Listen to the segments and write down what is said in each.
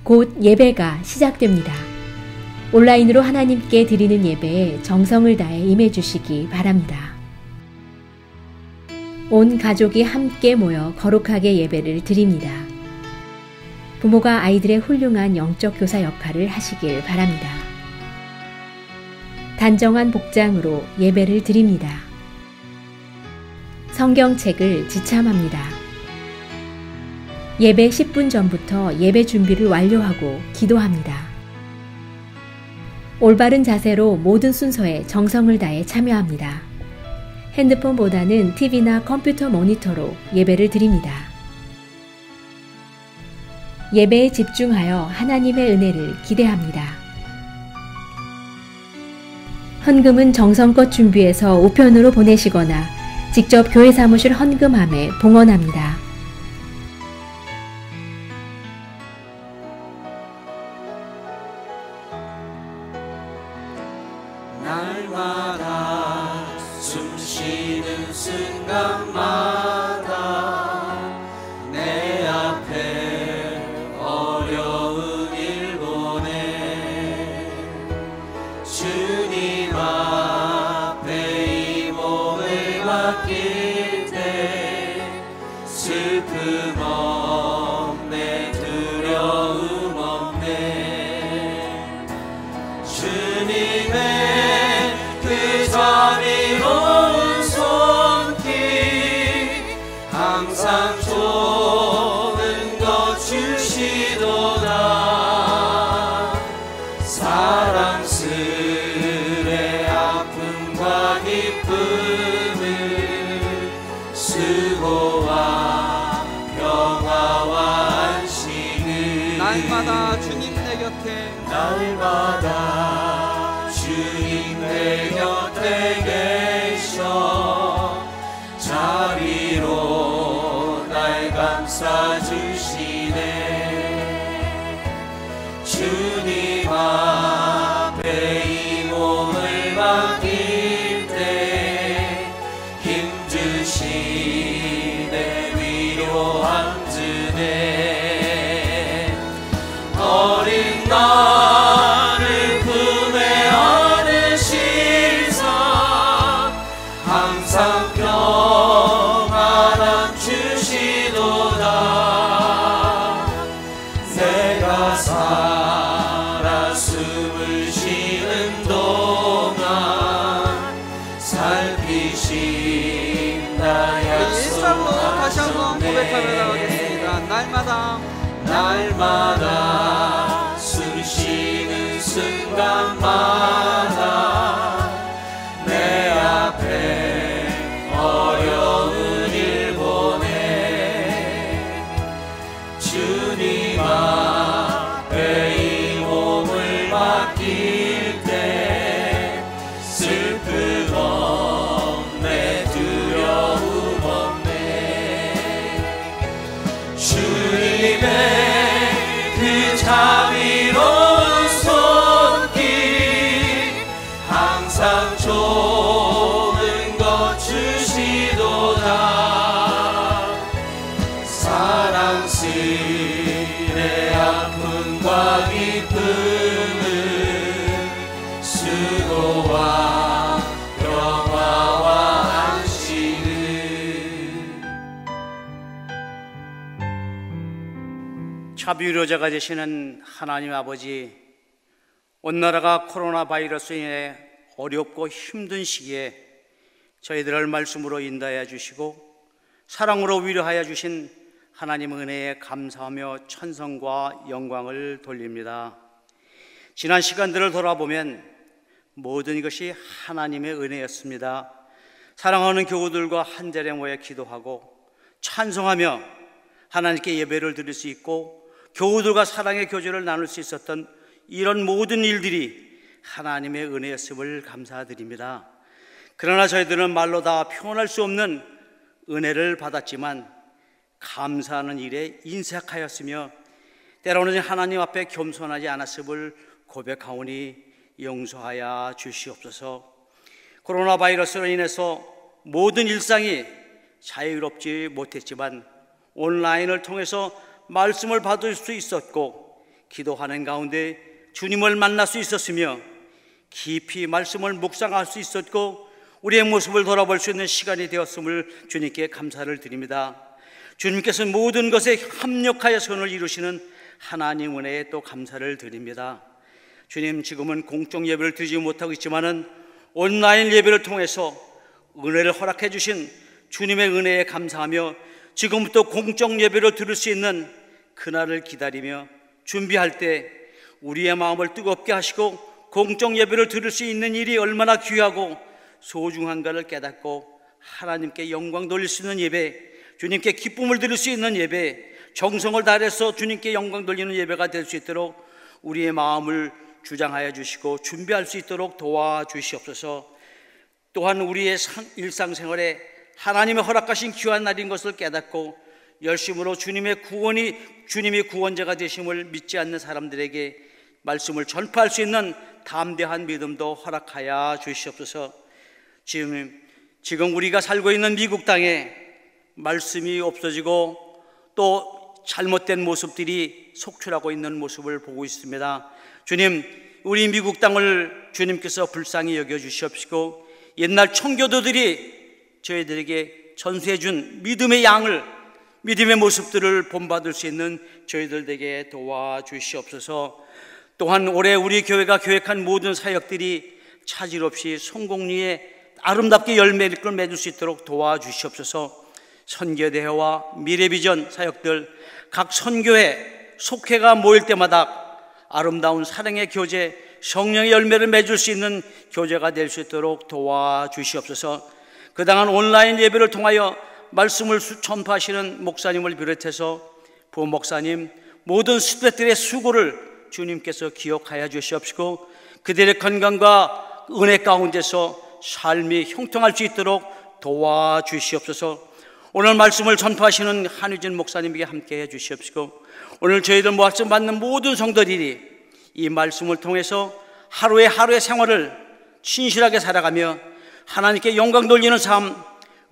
곧 예배가 시작됩니다. 온라인으로 하나님께 드리는 예배에 정성을 다해 임해 주시기 바랍니다. 온 가족이 함께 모여 거룩하게 예배를 드립니다. 부모가 아이들의 훌륭한 영적 교사 역할을 하시길 바랍니다. 단정한 복장으로 예배를 드립니다. 성경책을 지참합니다. 예배 10분 전부터 예배 준비를 완료하고 기도합니다. 올바른 자세로 모든 순서에 정성을 다해 참여합니다. 핸드폰보다는 TV나 컴퓨터 모니터로 예배를 드립니다. 예배에 집중하여 하나님의 은혜를 기대합니다. 헌금은 정성껏 준비해서 우편으로 보내시거나 직접 교회 사무실 헌금함에 봉헌합니다. 날마다 숨쉬는 순간마다 내 앞에 어려운 일 보내 주님 앞에 이 몸을 맡길 때 슬픔 없네 두려움 없네 주님의 자비로운 손길 항상 좋은 것 주시도다 사랑스레 아픔과 기쁨을 수고와 평화와 안식을 날마다 주님 내 곁에 날마다 주님 내 곁에 계셔 자비로 날 감싸주시네 주님 앞에 이 몸을 맡길 때 힘주시네 위로함 주네 어린 나를 품에 항상 평안함 주시도다 내가 살아 숨을 쉬는 동안 살피신 나 약속하셨네 다시 한번 고백하며 나가겠습니다. 날마다 숨 쉬는 순간마다 내 앞에 어려운 일 보내 주님 앞에 이 몸을 맡길 때 슬픔 없네 두려움 없네 주님의 그 자비로운 손길 항상 좋은 것 주시도다 사랑스레 아픔과 기쁨을 수고와 평화와 안식을 자비로자가 되시는 하나님 아버지, 온 나라가 코로나 바이러스로 인해 어렵고 힘든 시기에 저희들을 말씀으로 인도하여 주시고 사랑으로 위로하여 주신 하나님 은혜에 감사하며 천성과 영광을 돌립니다. 지난 시간들을 돌아보면 모든 것이 하나님의 은혜였습니다. 사랑하는 교우들과 한자리에 모여 기도하고 찬송하며 하나님께 예배를 드릴 수 있고 교우들과 사랑의 교제를 나눌 수 있었던 이런 모든 일들이 하나님의 은혜였음을 감사드립니다. 그러나 저희들은 말로 다 표현할 수 없는 은혜를 받았지만 감사하는 일에 인색하였으며 때로는 하나님 앞에 겸손하지 않았음을 고백하오니 용서하여 주시옵소서. 코로나 바이러스로 인해서 모든 일상이 자유롭지 못했지만 온라인을 통해서 말씀을 받을 수 있었고 기도하는 가운데 주님을 만날 수 있었으며 깊이 말씀을 묵상할 수 있었고 우리의 모습을 돌아볼 수 있는 시간이 되었음을 주님께 감사를 드립니다. 주님께서 모든 것에 합력하여 선을 이루시는 하나님 은혜에 또 감사를 드립니다. 주님, 지금은 공적 예배를 드리지 못하고 있지만은 온라인 예배를 통해서 은혜를 허락해 주신 주님의 은혜에 감사하며 지금부터 공적 예배를 드릴 수 있는 그날을 기다리며 준비할 때 우리의 마음을 뜨겁게 하시고 공적 예배를 드릴 수 있는 일이 얼마나 귀하고 소중한가를 깨닫고 하나님께 영광 돌릴 수 있는 예배, 주님께 기쁨을 드릴 수 있는 예배, 정성을 다해서 주님께 영광 돌리는 예배가 될 수 있도록 우리의 마음을 주장하여 주시고 준비할 수 있도록 도와주시옵소서. 또한 우리의 일상생활에 하나님의 허락하신 귀한 날인 것을 깨닫고 열심으로 주님이 구원자가 되심을 믿지 않는 사람들에게 말씀을 전파할 수 있는 담대한 믿음도 허락하여 주시옵소서. 지금 우리가 살고 있는 미국 땅에 말씀이 없어지고 또 잘못된 모습들이 속출하고 있는 모습을 보고 있습니다. 주님, 우리 미국 땅을 주님께서 불쌍히 여겨 주시옵시고 옛날 청교도들이 저희들에게 전수해 준 믿음의 양을, 믿음의 모습들을 본받을 수 있는 저희들에게 도와주시옵소서. 또한 올해 우리 교회가 계획한 모든 사역들이 차질 없이 성공리에 아름답게 열매를 맺을 수 있도록 도와주시옵소서. 선교대회와 미래비전 사역들, 각 선교회, 속회가 모일 때마다 아름다운 사랑의 교제, 성령의 열매를 맺을 수 있는 교제가 될 수 있도록 도와주시옵소서. 그동안 온라인 예배를 통하여 말씀을 전파하시는 목사님을 비롯해서 부목사님, 모든 스태프들의 수고를 주님께서 기억하여 주시옵시고 그들의 건강과 은혜 가운데서 삶이 형통할 수 있도록 도와주시옵소서. 오늘 말씀을 전파하시는 한유진 목사님에게 함께해 주시옵시고 오늘 저희들 말씀 받는 모든 성도들이 이 말씀을 통해서 하루의 생활을 신실하게 살아가며 하나님께 영광 돌리는 삶,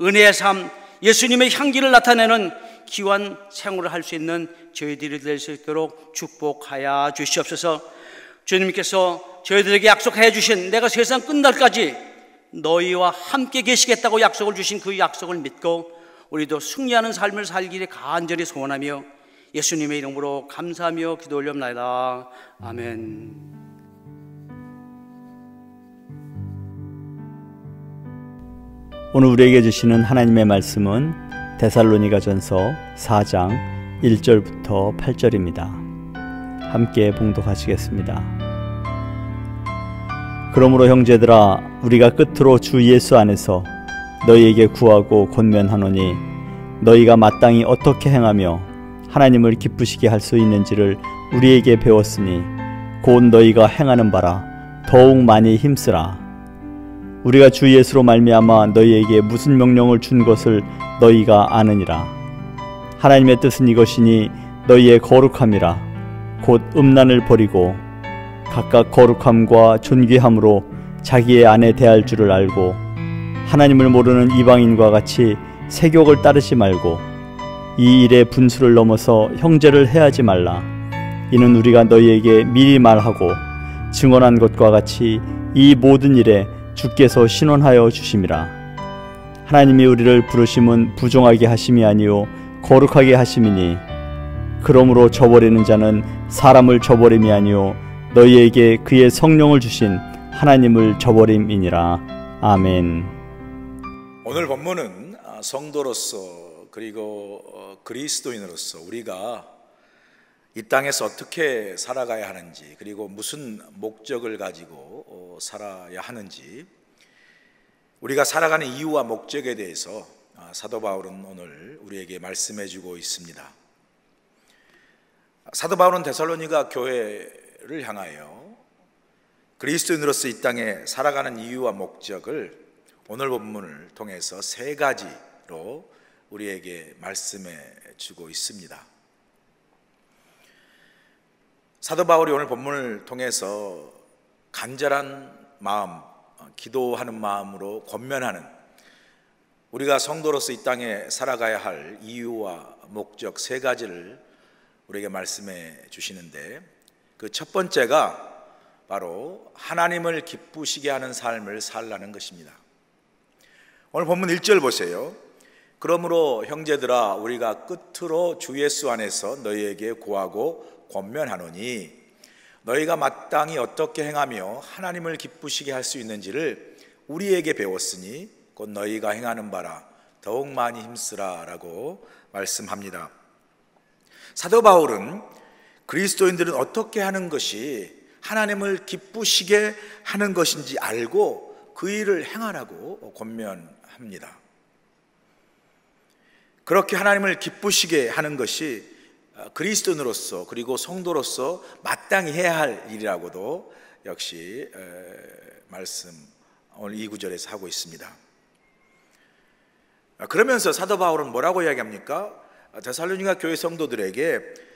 은혜의 삶, 예수님의 향기를 나타내는 귀한 생활을 할 수 있는 저희들이 될 수 있도록 축복하여 주시옵소서. 주님께서 저희들에게 약속하여 주신 내가 세상 끝날까지 너희와 함께 계시겠다고 약속을 주신 그 약속을 믿고 우리도 승리하는 삶을 살기를 간절히 소원하며 예수님의 이름으로 감사하며 기도 올려옵나이다. 아멘. 오늘 우리에게 주시는 하나님의 말씀은 데살로니가전서 4장 1절부터 8절입니다. 함께 봉독하시겠습니다. 그러므로 형제들아, 우리가 끝으로 주 예수 안에서 너희에게 구하고 권면하노니 너희가 마땅히 어떻게 행하며 하나님을 기쁘시게 할 수 있는지를 우리에게 배웠으니 곧 너희가 행하는 바라 더욱 많이 힘쓰라. 우리가 주 예수로 말미암아 너희에게 무슨 명령을 준 것을 너희가 아느니라. 하나님의 뜻은 이것이니 너희의 거룩함이라. 곧 음란을 버리고 각각 거룩함과 존귀함으로 자기의 아내 대할 줄을 알고 하나님을 모르는 이방인과 같이 세욕을 따르지 말고 이 일의 분수를 넘어서 형제를 해하지 말라. 이는 우리가 너희에게 미리 말하고 증언한 것과 같이 이 모든 일에 주께서 신원하여 주심이라. 하나님이 우리를 부르심은 부정하게 하심이 아니요 거룩하게 하심이니 그러므로 저버리는 자는 사람을 저버림이 아니요 너희에게 그의 성령을 주신 하나님을 저버림이니라. 아멘. 오늘 본문은 성도로서 그리고 그리스도인으로서 우리가 이 땅에서 어떻게 살아가야 하는지, 그리고 무슨 목적을 가지고 살아야 하는지, 우리가 살아가는 이유와 목적에 대해서 사도 바울은 오늘 우리에게 말씀해 주고 있습니다. 사도 바울은 데살로니가 교회를 향하여 그리스도인으로서 이 땅에 살아가는 이유와 목적을 오늘 본문을 통해서 세 가지로 우리에게 말씀해 주고 있습니다. 사도 바울이 오늘 본문을 통해서 간절한 마음, 기도하는 마음으로 권면하는, 우리가 성도로서 이 땅에 살아가야 할 이유와 목적 세 가지를 우리에게 말씀해 주시는데, 그 첫 번째가 바로 하나님을 기쁘시게 하는 삶을 살라는 것입니다. 오늘 본문 1절 보세요. 그러므로 형제들아 우리가 끝으로 주 예수 안에서 너희에게 구하고 권면하노니 너희가 마땅히 어떻게 행하며 하나님을 기쁘시게 할 수 있는지를 우리에게 배웠으니 곧 너희가 행하는 바라 더욱 많이 힘쓰라 라고 말씀합니다. 사도 바울은 그리스도인들은 어떻게 하는 것이 하나님을 기쁘시게 하는 것인지 알고 그 일을 행하라고 권면합니다. 그렇게 하나님을 기쁘시게 하는 것이 그리스도인으로서 그리고 성도로서 마땅히 해야 할 일이라고도 역시 말씀 오늘 이 구절에서 하고 있습니다. 그러면서 사도 바울은 뭐라고 이야기합니까? 데살로니가 교회 성도들에게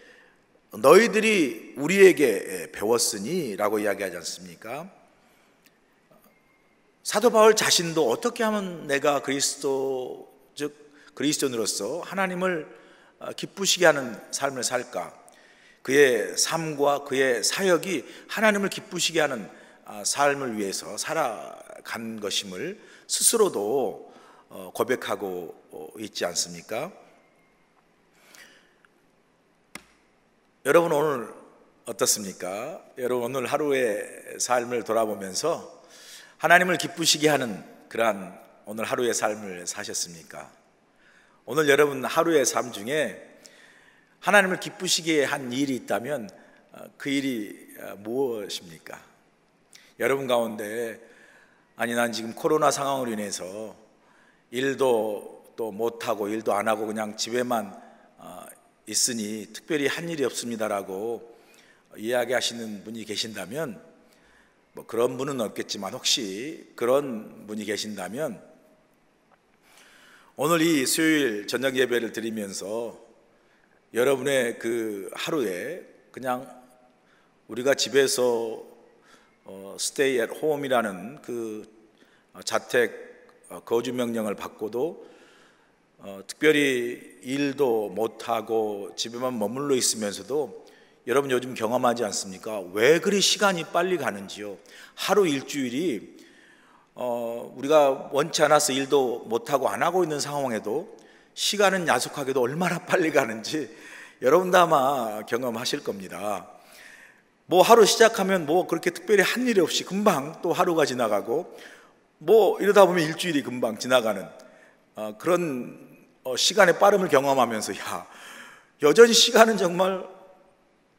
너희들이 우리에게 배웠으니 라고 이야기하지 않습니까? 사도 바울 자신도 어떻게 하면 내가 그리스도 즉 그리스도인으로서 하나님을 기쁘시게 하는 삶을 살까? 그의 삶과 그의 사역이 하나님을 기쁘시게 하는 삶을 위해서 살아간 것임을 스스로도 고백하고 있지 않습니까? 여러분 오늘 어떻습니까? 여러분 오늘 하루의 삶을 돌아보면서 하나님을 기쁘시게 하는 그러한 오늘 하루의 삶을 사셨습니까? 오늘 여러분 하루의 삶 중에 하나님을 기쁘시게 한 일이 있다면 그 일이 무엇입니까? 여러분 가운데 아니 난 지금 코로나 상황으로 인해서 일도 또 못하고 일도 안 하고 그냥 집에만 있으니 특별히 한 일이 없습니다라고 이야기하시는 분이 계신다면 뭐 그런 분은 없겠지만 혹시 그런 분이 계신다면 오늘 이 수요일 저녁 예배를 드리면서 여러분의 그 하루에 그냥 우리가 집에서 stay at home이라는 그 자택 거주 명령을 받고도 특별히 일도 못하고 집에만 머물러 있으면서도 여러분 요즘 경험하지 않습니까? 왜 그리 시간이 빨리 가는지요? 하루 일주일이 우리가 원치 않아서 일도 못하고 안 하고 있는 상황에도 시간은 야속하게도 얼마나 빨리 가는지 여러분도 아마 경험하실 겁니다. 뭐 하루 시작하면 뭐 그렇게 특별히 한 일이 없이 금방 또 하루가 지나가고 뭐 이러다 보면 일주일이 금방 지나가는 그런 시간의 빠름을 경험하면서 여전히 시간은 정말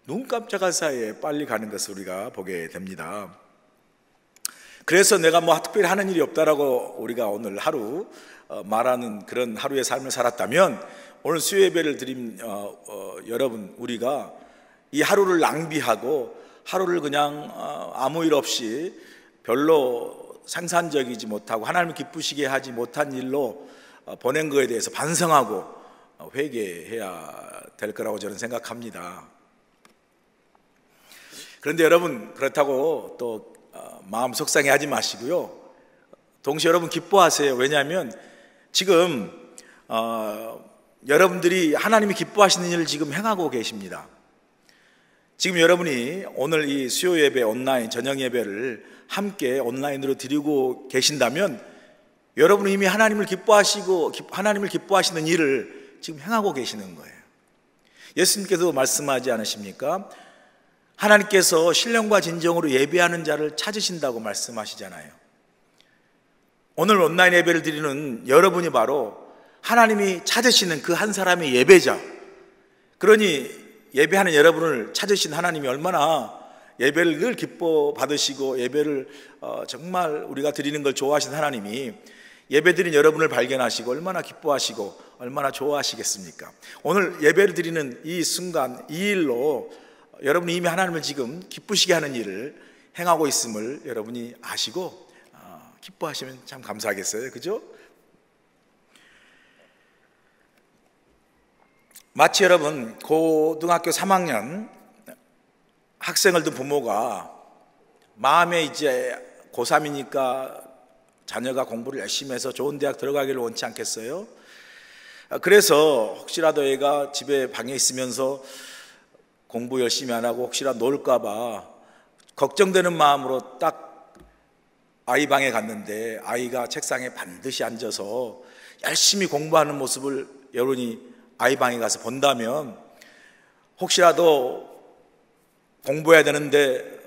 눈 깜짝할 사이에 빨리 가는 것을 우리가 보게 됩니다. 그래서 내가 뭐 특별히 하는 일이 없다라고 우리가 오늘 하루 말하는 그런 하루의 삶을 살았다면 오늘 수요 예배를 드린 여러분 우리가 이 하루를 낭비하고 하루를 그냥 아무 일 없이 별로 생산적이지 못하고 하나님을 기쁘시게 하지 못한 일로 보낸 거에 대해서 반성하고 회개해야 될 거라고 저는 생각합니다. 그런데 여러분 그렇다고 또 마음 속상해하지 마시고요. 동시에 여러분 기뻐하세요. 왜냐하면 지금 여러분들이 하나님이 기뻐하시는 일을 지금 행하고 계십니다. 지금 여러분이 오늘 이 수요 예배 온라인 저녁 예배를 함께 온라인으로 드리고 계신다면 여러분은 이미 하나님을 기뻐하시는 일을 지금 행하고 계시는 거예요. 예수님께서 말씀하지 않으십니까? 하나님께서 신령과 진정으로 예배하는 자를 찾으신다고 말씀하시잖아요. 오늘 온라인 예배를 드리는 여러분이 바로 하나님이 찾으시는 그 한 사람의 예배자. 그러니 예배하는 여러분을 찾으신 하나님이 얼마나 예배를 늘 기뻐 받으시고 예배를 정말 우리가 드리는 걸 좋아하신 하나님이 예배드린 여러분을 발견하시고 얼마나 기뻐하시고 얼마나 좋아하시겠습니까? 오늘 예배를 드리는 이 순간 이 일로 여러분이 이미 하나님을 지금 기쁘시게 하는 일을 행하고 있음을 여러분이 아시고 기뻐하시면 참 감사하겠어요. 그죠? 마치 여러분 고등학교 3학년 학생을 둔 부모가 마음에 이제 고3이니까 자녀가 공부를 열심히 해서 좋은 대학 들어가기를 원치 않겠어요? 그래서 혹시라도 애가 집에 방에 있으면서 공부 열심히 안 하고 혹시나 놀까 봐 걱정되는 마음으로 딱 아이 방에 갔는데 아이가 책상에 반드시 앉아서 열심히 공부하는 모습을 여러분이 아이 방에 가서 본다면 혹시라도 공부해야 되는데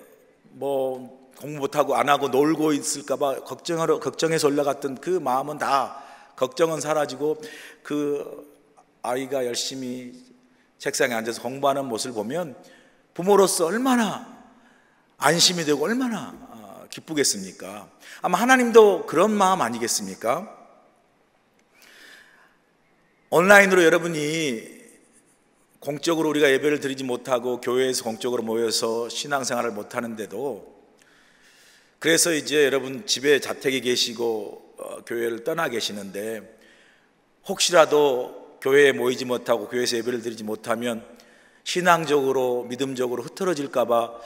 뭐 공부 못하고 안 하고 놀고 있을까 봐 걱정해서 올라갔던 그 마음은 다 걱정은 사라지고 그 아이가 열심히 책상에 앉아서 공부하는 모습을 보면 부모로서 얼마나 안심이 되고 얼마나 기쁘겠습니까? 아마 하나님도 그런 마음 아니겠습니까? 온라인으로 여러분이 공적으로 우리가 예배를 드리지 못하고 교회에서 공적으로 모여서 신앙생활을 못하는데도 그래서 이제 여러분 집에 자택에 계시고 교회를 떠나 계시는데 혹시라도 교회에 모이지 못하고 교회에서 예배를 드리지 못하면 신앙적으로 믿음적으로 흐트러질까 봐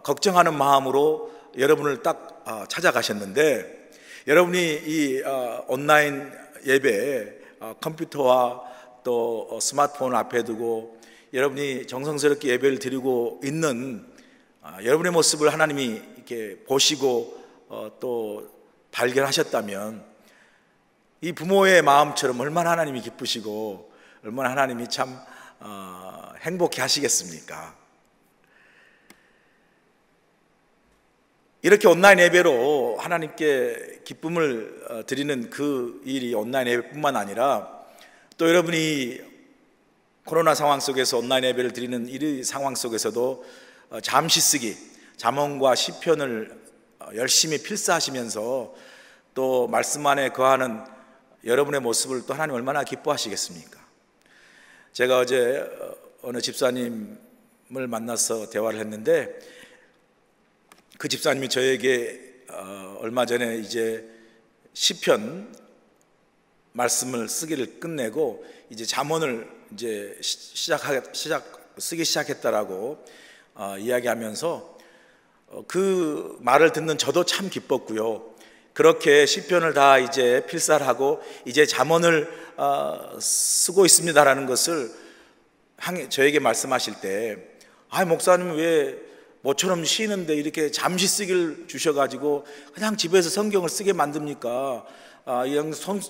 걱정하는 마음으로 여러분을 딱 찾아가셨는데 여러분이 이 온라인 예배 컴퓨터와 또 스마트폰 앞에 두고 여러분이 정성스럽게 예배를 드리고 있는 여러분의 모습을 하나님이 이렇게 보시고 또 발견하셨다면 이 부모의 마음처럼 얼마나 하나님이 기쁘시고 얼마나 하나님이 참 행복해 하시겠습니까? 이렇게 온라인 예배로 하나님께 기쁨을 드리는 그 일이 온라인 예배뿐만 아니라 또 여러분이 코로나 상황 속에서 온라인 예배를 드리는 이 상황 속에서도 잠시 쓰기, 잠언과 시편을 열심히 필사하시면서 또 말씀 안에 거하는 여러분의 모습을 또 하나님 얼마나 기뻐하시겠습니까? 제가 어제 어느 집사님을 만나서 대화를 했는데 그 집사님이 저에게 얼마 전에 이제 시편 말씀을 쓰기를 끝내고 이제 잠언을 이제 쓰기 시작했다라고 이야기하면서 그 말을 듣는 저도 참 기뻤고요. 그렇게 시편을 다 이제 필사를 하고 이제 잠언을 쓰고 있습니다라는 것을 저에게 말씀하실 때 목사님 왜 모처럼 쉬는데 이렇게 잠시 쓰기를 주셔가지고 그냥 집에서 성경을 쓰게 만듭니까?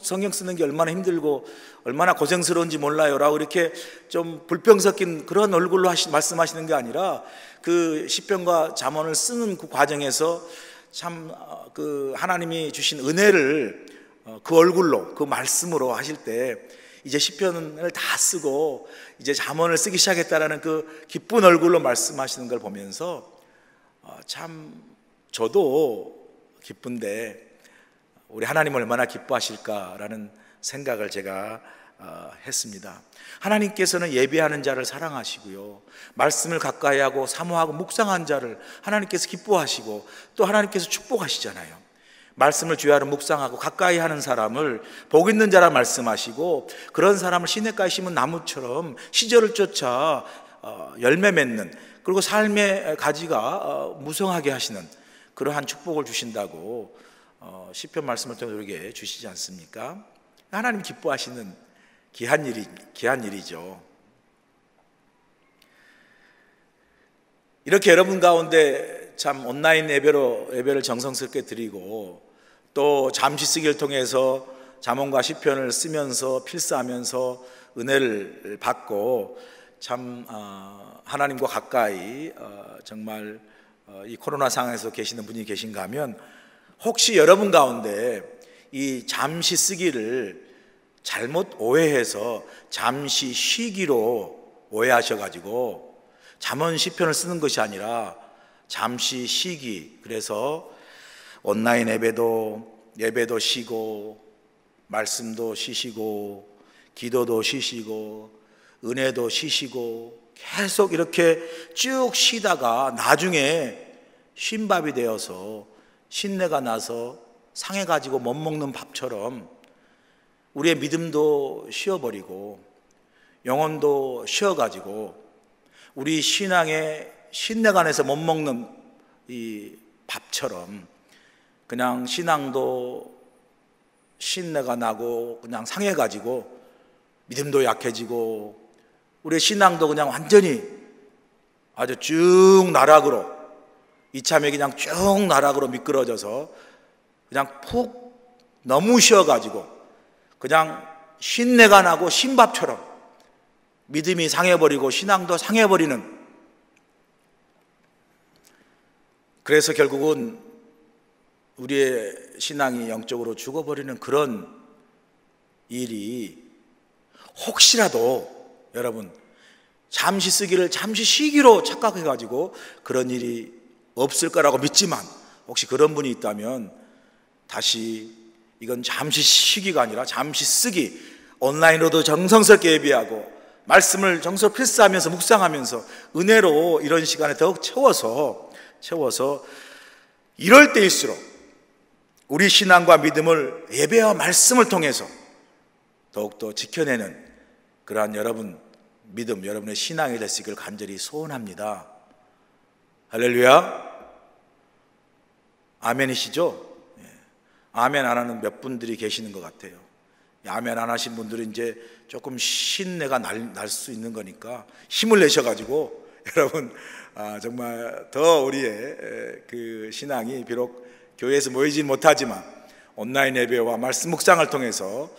성경 쓰는 게 얼마나 힘들고 얼마나 고생스러운지 몰라요 라고 이렇게 좀 불평 섞인 그런 얼굴로 말씀하시는 게 아니라 그 시편과 잠언을 쓰는 그 과정에서 참 그 하나님이 주신 은혜를 그 얼굴로 그 말씀으로 하실 때 이제 시편을 다 쓰고 이제 잠언을 쓰기 시작했다라는 그 기쁜 얼굴로 말씀하시는 걸 보면서 참 저도 기쁜데 우리 하나님 얼마나 기뻐하실까라는 생각을 제가 했습니다. 하나님께서는 예배하는 자를 사랑하시고요, 말씀을 가까이 하고 사모하고 묵상한 자를 하나님께서 기뻐하시고 또 하나님께서 축복하시잖아요. 말씀을 주야로 묵상하고 가까이 하는 사람을 복 있는 자라 말씀하시고 그런 사람을 시냇가에 심은 나무처럼 시절을 쫓아 열매 맺는, 그리고 삶의 가지가 무성하게 하시는 그러한 축복을 주신다고 시편 말씀을 통해 우리에게 주시지 않습니까? 하나님 기뻐하시는 귀한 일이죠. 이렇게 여러분 가운데 참 온라인 예배를 정성스럽게 드리고 또 잠시 쓰기를 통해서 잠언과 시편을 쓰면서 필사하면서 은혜를 받고 참 하나님과 가까이 정말 이 코로나 상황에서 계시는 분이 계신가 하면 혹시 여러분 가운데 이 잠시 쓰기를 잘못 오해해서 잠시 쉬기로 오해하셔가지고 잠언 시편을 쓰는 것이 아니라 잠시 쉬기, 그래서 온라인 예배도 쉬고 말씀도 쉬시고 기도도 쉬시고 은혜도 쉬시고 계속 이렇게 쭉 쉬다가 나중에 쉰밥이 되어서 신내가 나서 상해가지고 못 먹는 밥처럼 우리의 믿음도 쉬어버리고 영혼도 쉬어가지고 우리 신앙의 신내가 나서 못 먹는 이 밥처럼 그냥 신앙도 신내가 나고 그냥 상해가지고 믿음도 약해지고 우리의 신앙도 그냥 완전히 아주 쭉 나락으로, 이참에 그냥 쭉 나락으로 미끄러져서 그냥 푹 너무 쉬어가지고 그냥 쉰내가 나고 신밥처럼 믿음이 상해버리고 신앙도 상해버리는, 그래서 결국은 우리의 신앙이 영적으로 죽어버리는 그런 일이 혹시라도 여러분 잠시 쓰기를 잠시 쉬기로 착각해가지고 그런 일이 없을 거라고 믿지만, 혹시 그런 분이 있다면 다시 이건 잠시 쉬기가 아니라 잠시 쓰기, 온라인으로도 정성스럽게 예배하고 말씀을 정서 필사하면서 묵상하면서 은혜로 이런 시간에 더욱 채워서 이럴 때일수록 우리 신앙과 믿음을 예배와 말씀을 통해서 더욱더 지켜내는 그러한 여러분 믿음, 여러분의 신앙이 될 수 있기를 간절히 소원합니다. 할렐루야. 아멘이시죠? 아멘 안 하는 몇 분들이 계시는 것 같아요. 아멘 안 하신 분들은 이제 조금 신내가 날 수 있는 거니까 힘을 내셔가지고 여러분 정말 더 우리의 그 신앙이 비록 교회에서 모이진 못하지만 온라인 예배와 말씀 묵상을 통해서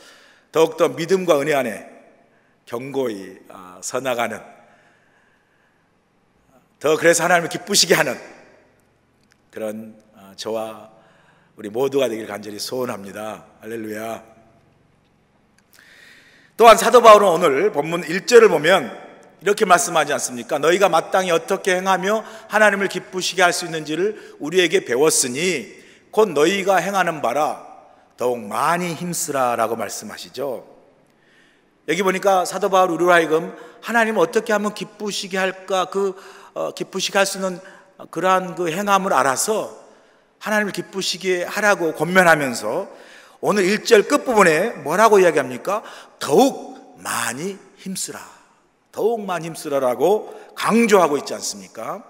더욱더 믿음과 은혜 안에 견고히 서나가는, 더 그래서 하나님을 기쁘시게 하는 그런 저와 우리 모두가 되길 간절히 소원합니다. 할렐루야. 또한 사도 바울은 오늘 본문 1절을 보면 이렇게 말씀하지 않습니까? 너희가 마땅히 어떻게 행하며 하나님을 기쁘시게 할 수 있는지를 우리에게 배웠으니 곧 너희가 행하는 바라 더욱 많이 힘쓰라 라고 말씀하시죠. 여기 보니까 사도 바울 우리로 하여금 하나님을 어떻게 하면 기쁘시게 할까, 기쁘시게 할 수 있는 그러한 그 행함을 알아서 하나님을 기쁘시게 하라고 권면하면서 오늘 1절 끝부분에 뭐라고 이야기합니까? 더욱 많이 힘쓰라, 더욱 많이 힘쓰라라고 강조하고 있지 않습니까?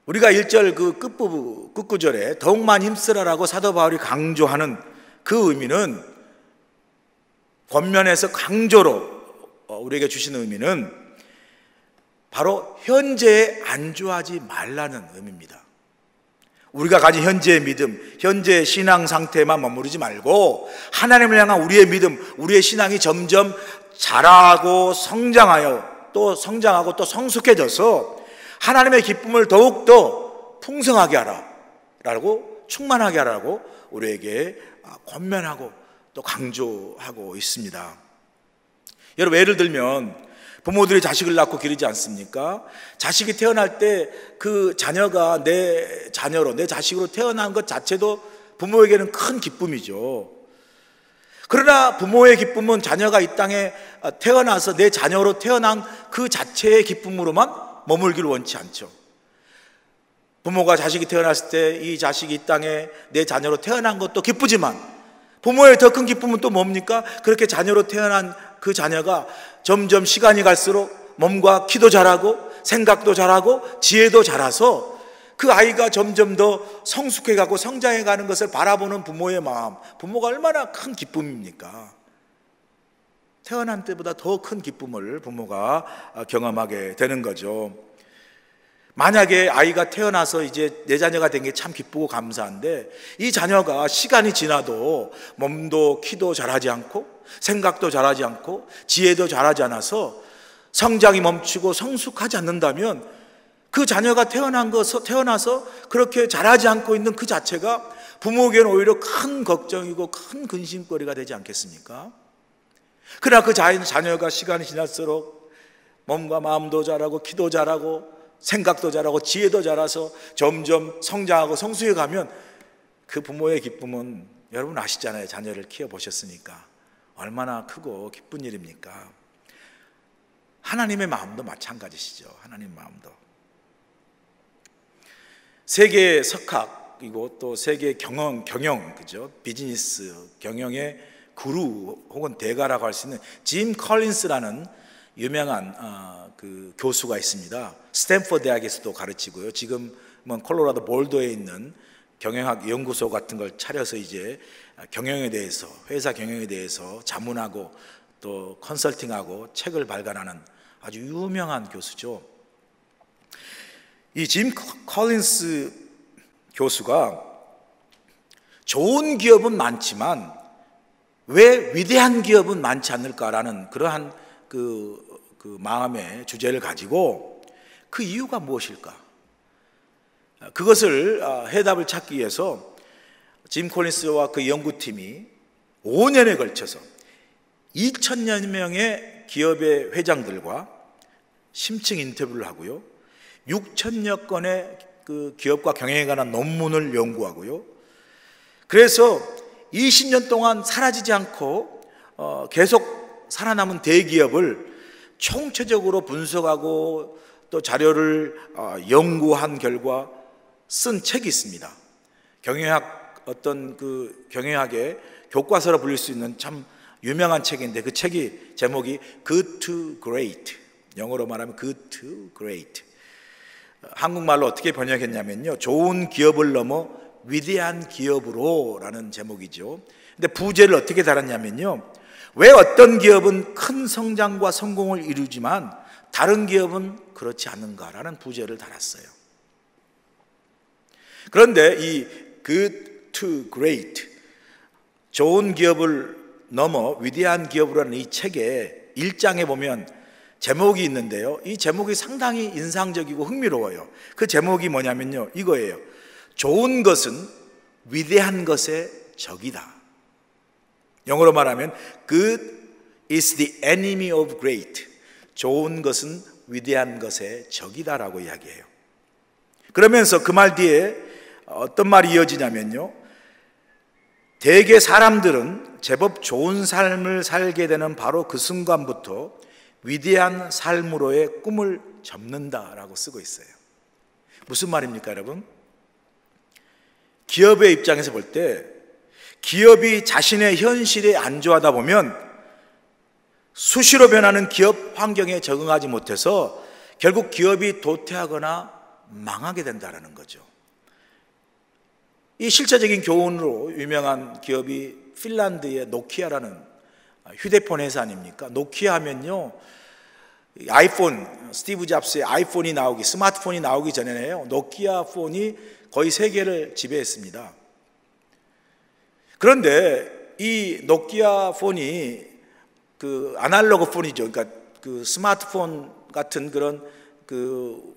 우리가 1절 그 끝구절에 더욱 많이 힘쓰라라고 사도 바울이 강조하는 그 의미는, 권면에서 강조로 우리에게 주시는 의미는 바로 현재에 안주하지 말라는 의미입니다. 우리가 가진 현재의 믿음, 현재의 신앙 상태에만 머무르지 말고 하나님을 향한 우리의 믿음, 우리의 신앙이 점점 자라고 성장하고 또 성숙해져서 하나님의 기쁨을 더욱더 풍성하게 하라라고, 충만하게 하라고 우리에게 권면하고 또 강조하고 있습니다. 여러분, 예를 들면 부모들이 자식을 낳고 기르지 않습니까? 자식이 태어날 때 그 자녀가 내 자녀로, 내 자식으로 태어난 것 자체도 부모에게는 큰 기쁨이죠. 그러나 부모의 기쁨은 자녀가 이 땅에 태어나서 내 자녀로 태어난 그 자체의 기쁨으로만 머물기를 원치 않죠. 부모가 자식이 태어났을 때 이 자식이 이 땅에 내 자녀로 태어난 것도 기쁘지만 부모의 더 큰 기쁨은 또 뭡니까? 그렇게 자녀로 태어난 그 자녀가 점점 시간이 갈수록 몸과 키도 자라고 생각도 자라고 지혜도 자라서 그 아이가 점점 더 성숙해가고 성장해가는 것을 바라보는 부모의 마음, 부모가 얼마나 큰 기쁨입니까? 태어난 때보다 더 큰 기쁨을 부모가 경험하게 되는 거죠. 만약에 아이가 태어나서 이제 내 자녀가 된 게 참 기쁘고 감사한데 이 자녀가 시간이 지나도 몸도 키도 자라지 않고 생각도 자라지 않고 지혜도 자라지 않아서 성장이 멈추고 성숙하지 않는다면 그 자녀가 태어나서 그렇게 자라지 않고 있는 그 자체가 부모에게는 오히려 큰 걱정이고 큰 근심거리가 되지 않겠습니까? 그러나 그 자녀가 시간이 지날수록 몸과 마음도 자라고 키도 자라고 생각도 자라고 지혜도 자라서 점점 성장하고 성숙해 가면 그 부모의 기쁨은 여러분 아시잖아요. 자녀를 키워보셨으니까 얼마나 크고 기쁜 일입니까? 하나님의 마음도 마찬가지시죠. 하나님의 마음도. 세계 석학이고 또 세계 경영, 그죠? 비즈니스 경영의 구루 혹은 대가라고 할 수 있는 짐 컬린스라는 유명한 그 교수가 있습니다. 스탠퍼드 대학에서도 가르치고요. 지금은 콜로라도 볼도에 있는 경영학 연구소 같은 걸 차려서 이제 경영에 대해서, 회사 경영에 대해서 자문하고 또 컨설팅하고 책을 발간하는 아주 유명한 교수죠. 이 짐 콜린스 교수가 좋은 기업은 많지만 왜 위대한 기업은 많지 않을까라는 그러한 그 마음의 주제를 가지고 그 이유가 무엇일까? 그것을 해답을 찾기 위해서 짐 콜린스와 그 연구팀이 5년에 걸쳐서 2,000여 명의 기업의 회장들과 심층 인터뷰를 하고요, 6,000여 건의 그 기업과 경영에 관한 논문을 연구하고요, 그래서 20년 동안 사라지지 않고 계속 살아남은 대기업을 총체적으로 분석하고 또 자료를 연구한 결과 쓴 책이 있습니다. 경영학 어떤 그 경영학의 교과서로 불릴 수 있는 참 유명한 책인데, 그 책이 제목이 Good to Great, 영어로 말하면 Good to Great. 한국말로 어떻게 번역했냐면요, 좋은 기업을 넘어 위대한 기업으로 라는 제목이죠. 근데 부제를 어떻게 달았냐면요, 왜 어떤 기업은 큰 성장과 성공을 이루지만 다른 기업은 그렇지 않은가라는 부제를 달았어요. 그런데 이 Good to Great, 좋은 기업을 넘어 위대한 기업으로는 이 책의 1장에 보면 제목이 있는데요, 이 제목이 상당히 인상적이고 흥미로워요. 그 제목이 뭐냐면요, 이거예요. 좋은 것은 위대한 것의 적이다. 영어로 말하면 Good is the enemy of great. 좋은 것은 위대한 것의 적이다라고 이야기해요. 그러면서 그 말 뒤에 어떤 말이 이어지냐면요, 대개 사람들은 제법 좋은 삶을 살게 되는 바로 그 순간부터 위대한 삶으로의 꿈을 접는다라고 쓰고 있어요. 무슨 말입니까, 여러분? 기업의 입장에서 볼 때 기업이 자신의 현실에 안주하다 보면 수시로 변하는 기업 환경에 적응하지 못해서 결국 기업이 도태하거나 망하게 된다는 거죠. 이 실제적인 교훈으로 유명한 기업이 핀란드의 노키아라는 휴대폰 회사 아닙니까? 노키아 하면요, 아이폰, 스티브 잡스의 아이폰이 나오기, 스마트폰이 나오기 전에는요, 노키아 폰이 거의 세계를 지배했습니다. 그런데 이 노키아 폰이 그 아날로그 폰이죠. 그러니까 그 스마트폰 같은 그런 그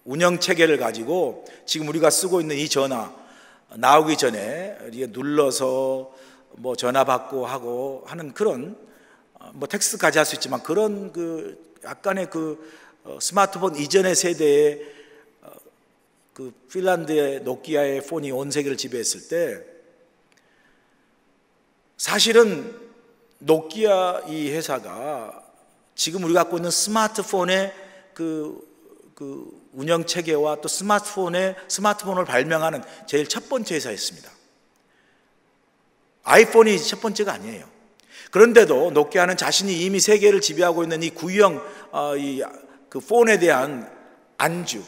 운영 체계를 가지고 지금 우리가 쓰고 있는 이 전화 나오기 전에 이게 눌러서 뭐 전화 받고 하고 하는 그런, 뭐 텍스트까지 할 수 있지만 그런 그 약간의 그 스마트폰 이전의 세대의 그 핀란드의 노키아의 폰이 온 세계를 지배했을 때, 사실은 노키아 이 회사가 지금 우리가 갖고 있는 스마트폰의 그 운영 체계와 또 스마트폰을 발명하는 제일 첫 번째 회사였습니다. 아이폰이 첫 번째가 아니에요. 그런데도 노키아는 자신이 이미 세계를 지배하고 있는 이 구형 그 폰에 대한 안주,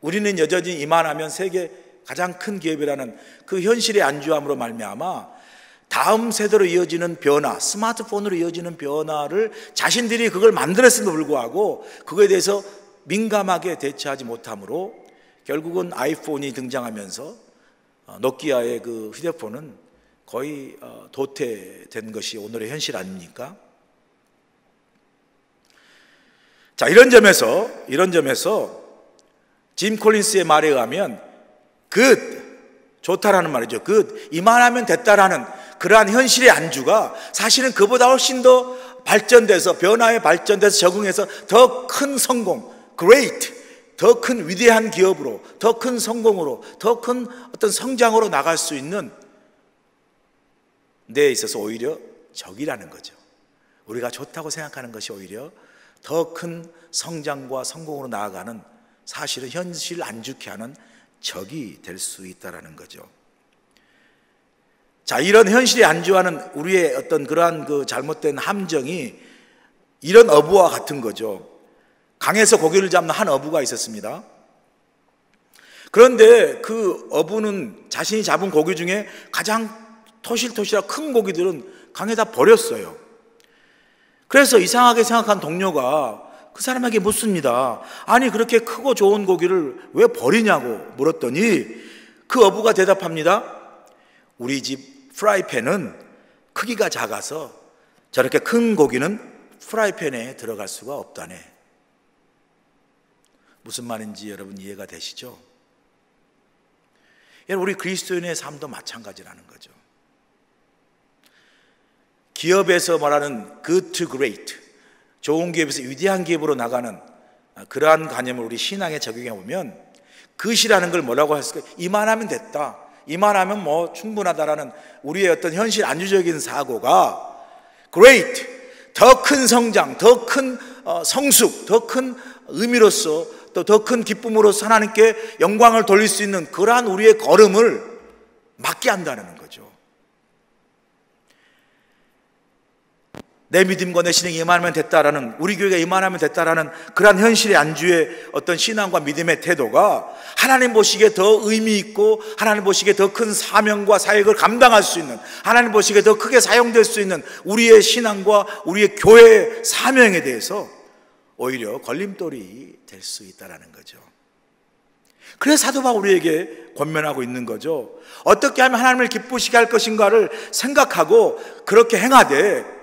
우리는 여전히 이만하면 세계 가장 큰 기업이라는 그 현실의 안주함으로 말미암아 다음 세대로 이어지는 변화, 스마트폰으로 이어지는 변화를 자신들이 그걸 만들었음에도 불구하고 그거에 대해서 민감하게 대처하지 못함으로 결국은 아이폰이 등장하면서 노키아의 그 휴대폰은 거의 도태된 것이 오늘의 현실 아닙니까? 자, 이런 점에서 짐 콜린스의 말에 의하면 good, 좋다라는 말이죠. good, 이만하면 됐다라는 그러한 현실의 안주가 사실은 그보다 훨씬 더 발전돼서, 변화에 발전돼서 적응해서 더 큰 성공, great, 더 큰 위대한 기업으로, 더 큰 성공으로, 더 큰 어떤 성장으로 나갈 수 있는 데에 있어서 오히려 적이라는 거죠. 우리가 좋다고 생각하는 것이 오히려 더 큰 성장과 성공으로 나아가는, 사실은 현실 안주케 하는 적이 될 수 있다는 거죠. 자, 이런 현실에 안주하는 우리의 어떤 그러한 그 잘못된 함정이 이런 어부와 같은 거죠. 강에서 고기를 잡는 한 어부가 있었습니다. 그런데 그 어부는 자신이 잡은 고기 중에 가장 토실토실한 큰 고기들은 강에다 버렸어요. 그래서 이상하게 생각한 동료가 그 사람에게 묻습니다. 아니 그렇게 크고 좋은 고기를 왜 버리냐고 물었더니 그 어부가 대답합니다. 우리 집 프라이팬은 크기가 작아서 저렇게 큰 고기는 프라이팬에 들어갈 수가 없다네. 무슨 말인지 여러분 이해가 되시죠? 우리 그리스도인의 삶도 마찬가지라는 거죠. 기업에서 말하는 good to great, 좋은 기업에서 위대한 기업으로 나가는 그러한 관념을 우리 신앙에 적용해 보면 그것이라는 걸 뭐라고 했을까요? 이만하면 됐다, 이만하면 뭐 충분하다라는 우리의 어떤 현실 안주적인 사고가 great, 더 큰 성장, 더 큰 성숙, 더 큰 의미로서 또 더 큰 기쁨으로서 하나님께 영광을 돌릴 수 있는 그러한 우리의 걸음을 막게 한다는 거죠. 내 믿음과 내 신앙이 이만하면 됐다라는, 우리 교회가 이만하면 됐다라는 그러한 현실의 안주의 어떤 신앙과 믿음의 태도가 하나님 보시기에 더 의미 있고 하나님 보시기에 더 큰 사명과 사역을 감당할 수 있는, 하나님 보시기에 더 크게 사용될 수 있는 우리의 신앙과 우리의 교회의 사명에 대해서 오히려 걸림돌이 될 수 있다는 거죠. 그래서 사도 바울 우리에게 권면하고 있는 거죠. 어떻게 하면 하나님을 기쁘시게 할 것인가를 생각하고 그렇게 행하되,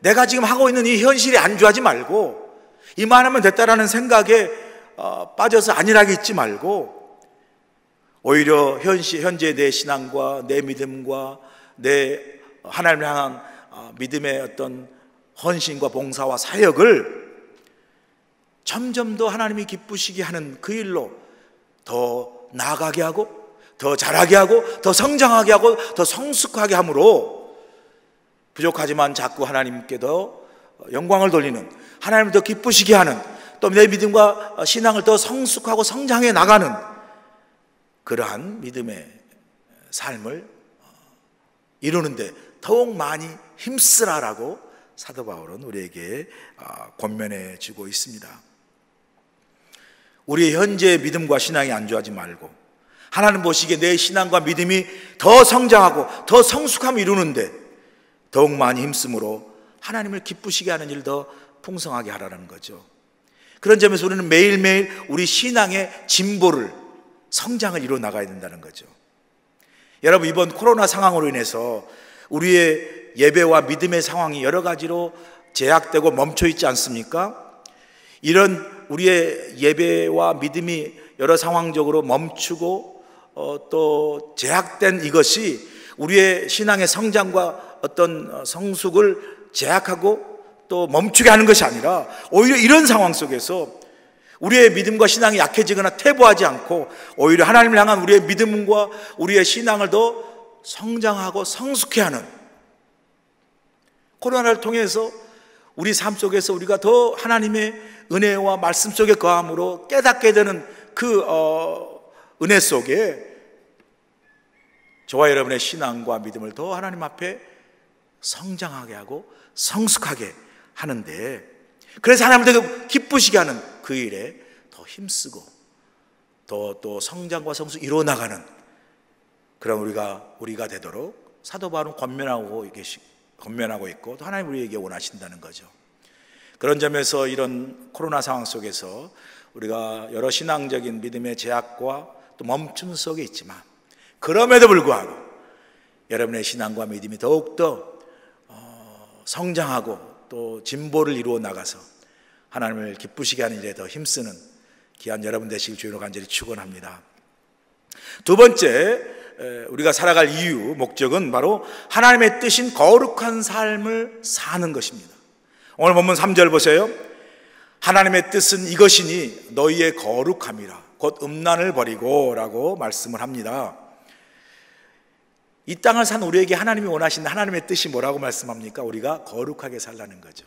내가 지금 하고 있는 이 현실에 안주하지 말고 이만하면 됐다라는 생각에 빠져서 안일하게 있지 말고 오히려 현재 내 신앙과 내 믿음과 내 하나님을 향한 믿음의 어떤 헌신과 봉사와 사역을 점점 더 하나님이 기쁘시게 하는 그 일로 더 나아가게 하고 더 잘하게 하고 더 성장하게 하고 더 성숙하게 함으로 부족하지만 자꾸 하나님께 더 영광을 돌리는, 하나님을 더 기쁘시게 하는, 또 내 믿음과 신앙을 더 성숙하고 성장해 나가는 그러한 믿음의 삶을 이루는데 더욱 많이 힘쓰라라고 사도 바울은 우리에게 권면해 주고 있습니다. 우리의 현재 믿음과 신앙에 안주하지 말고 하나님 보시기에 내 신앙과 믿음이 더 성장하고 더 성숙함을 이루는데 더욱 많이 힘쓰므로 하나님을 기쁘시게 하는 일을 더 풍성하게 하라는 거죠. 그런 점에서 우리는 매일매일 우리 신앙의 진보를, 성장을 이루어 나가야 된다는 거죠. 여러분, 이번 코로나 상황으로 인해서 우리의 예배와 믿음의 상황이 여러 가지로 제약되고 멈춰 있지 않습니까? 이런 우리의 예배와 믿음이 여러 상황적으로 멈추고 또 제약된 이것이 우리의 신앙의 성장과 어떤 성숙을 제약하고 또 멈추게 하는 것이 아니라 오히려 이런 상황 속에서 우리의 믿음과 신앙이 약해지거나 퇴보하지 않고 오히려 하나님을 향한 우리의 믿음과 우리의 신앙을 더 성장하고 성숙해 하는, 코로나를 통해서 우리 삶 속에서 우리가 더 하나님의 은혜와 말씀 속에 거함으로 깨닫게 되는 그 은혜 속에 저와 여러분의 신앙과 믿음을 더 하나님 앞에 성장하게 하고 성숙하게 하는데, 그래서 하나님을 더 기쁘시게 하는 그 일에 더 힘쓰고 또 성장과 성숙 이루어나가는 그런 우리가 되도록 사도 바울은 권면하고 있고 또 하나님 우리에게 원하신다는 거죠. 그런 점에서 이런 코로나 상황 속에서 우리가 여러 신앙적인 믿음의 제약과 또 멈춤 속에 있지만 그럼에도 불구하고 여러분의 신앙과 믿음이 더욱더 성장하고 또 진보를 이루어 나가서 하나님을 기쁘시게 하는 일에 더 힘쓰는 귀한 여러분 되시길 주님으로 간절히 축원합니다. 두 번째, 우리가 살아갈 이유, 목적은 바로 하나님의 뜻인 거룩한 삶을 사는 것입니다. 오늘 본문 3절 보세요. 하나님의 뜻은 이것이니 너희의 거룩함이라 곧 음란을 버리고 라고 말씀을 합니다. 이 땅을 산 우리에게 하나님이 원하시는 하나님의 뜻이 뭐라고 말씀합니까? 우리가 거룩하게 살라는 거죠.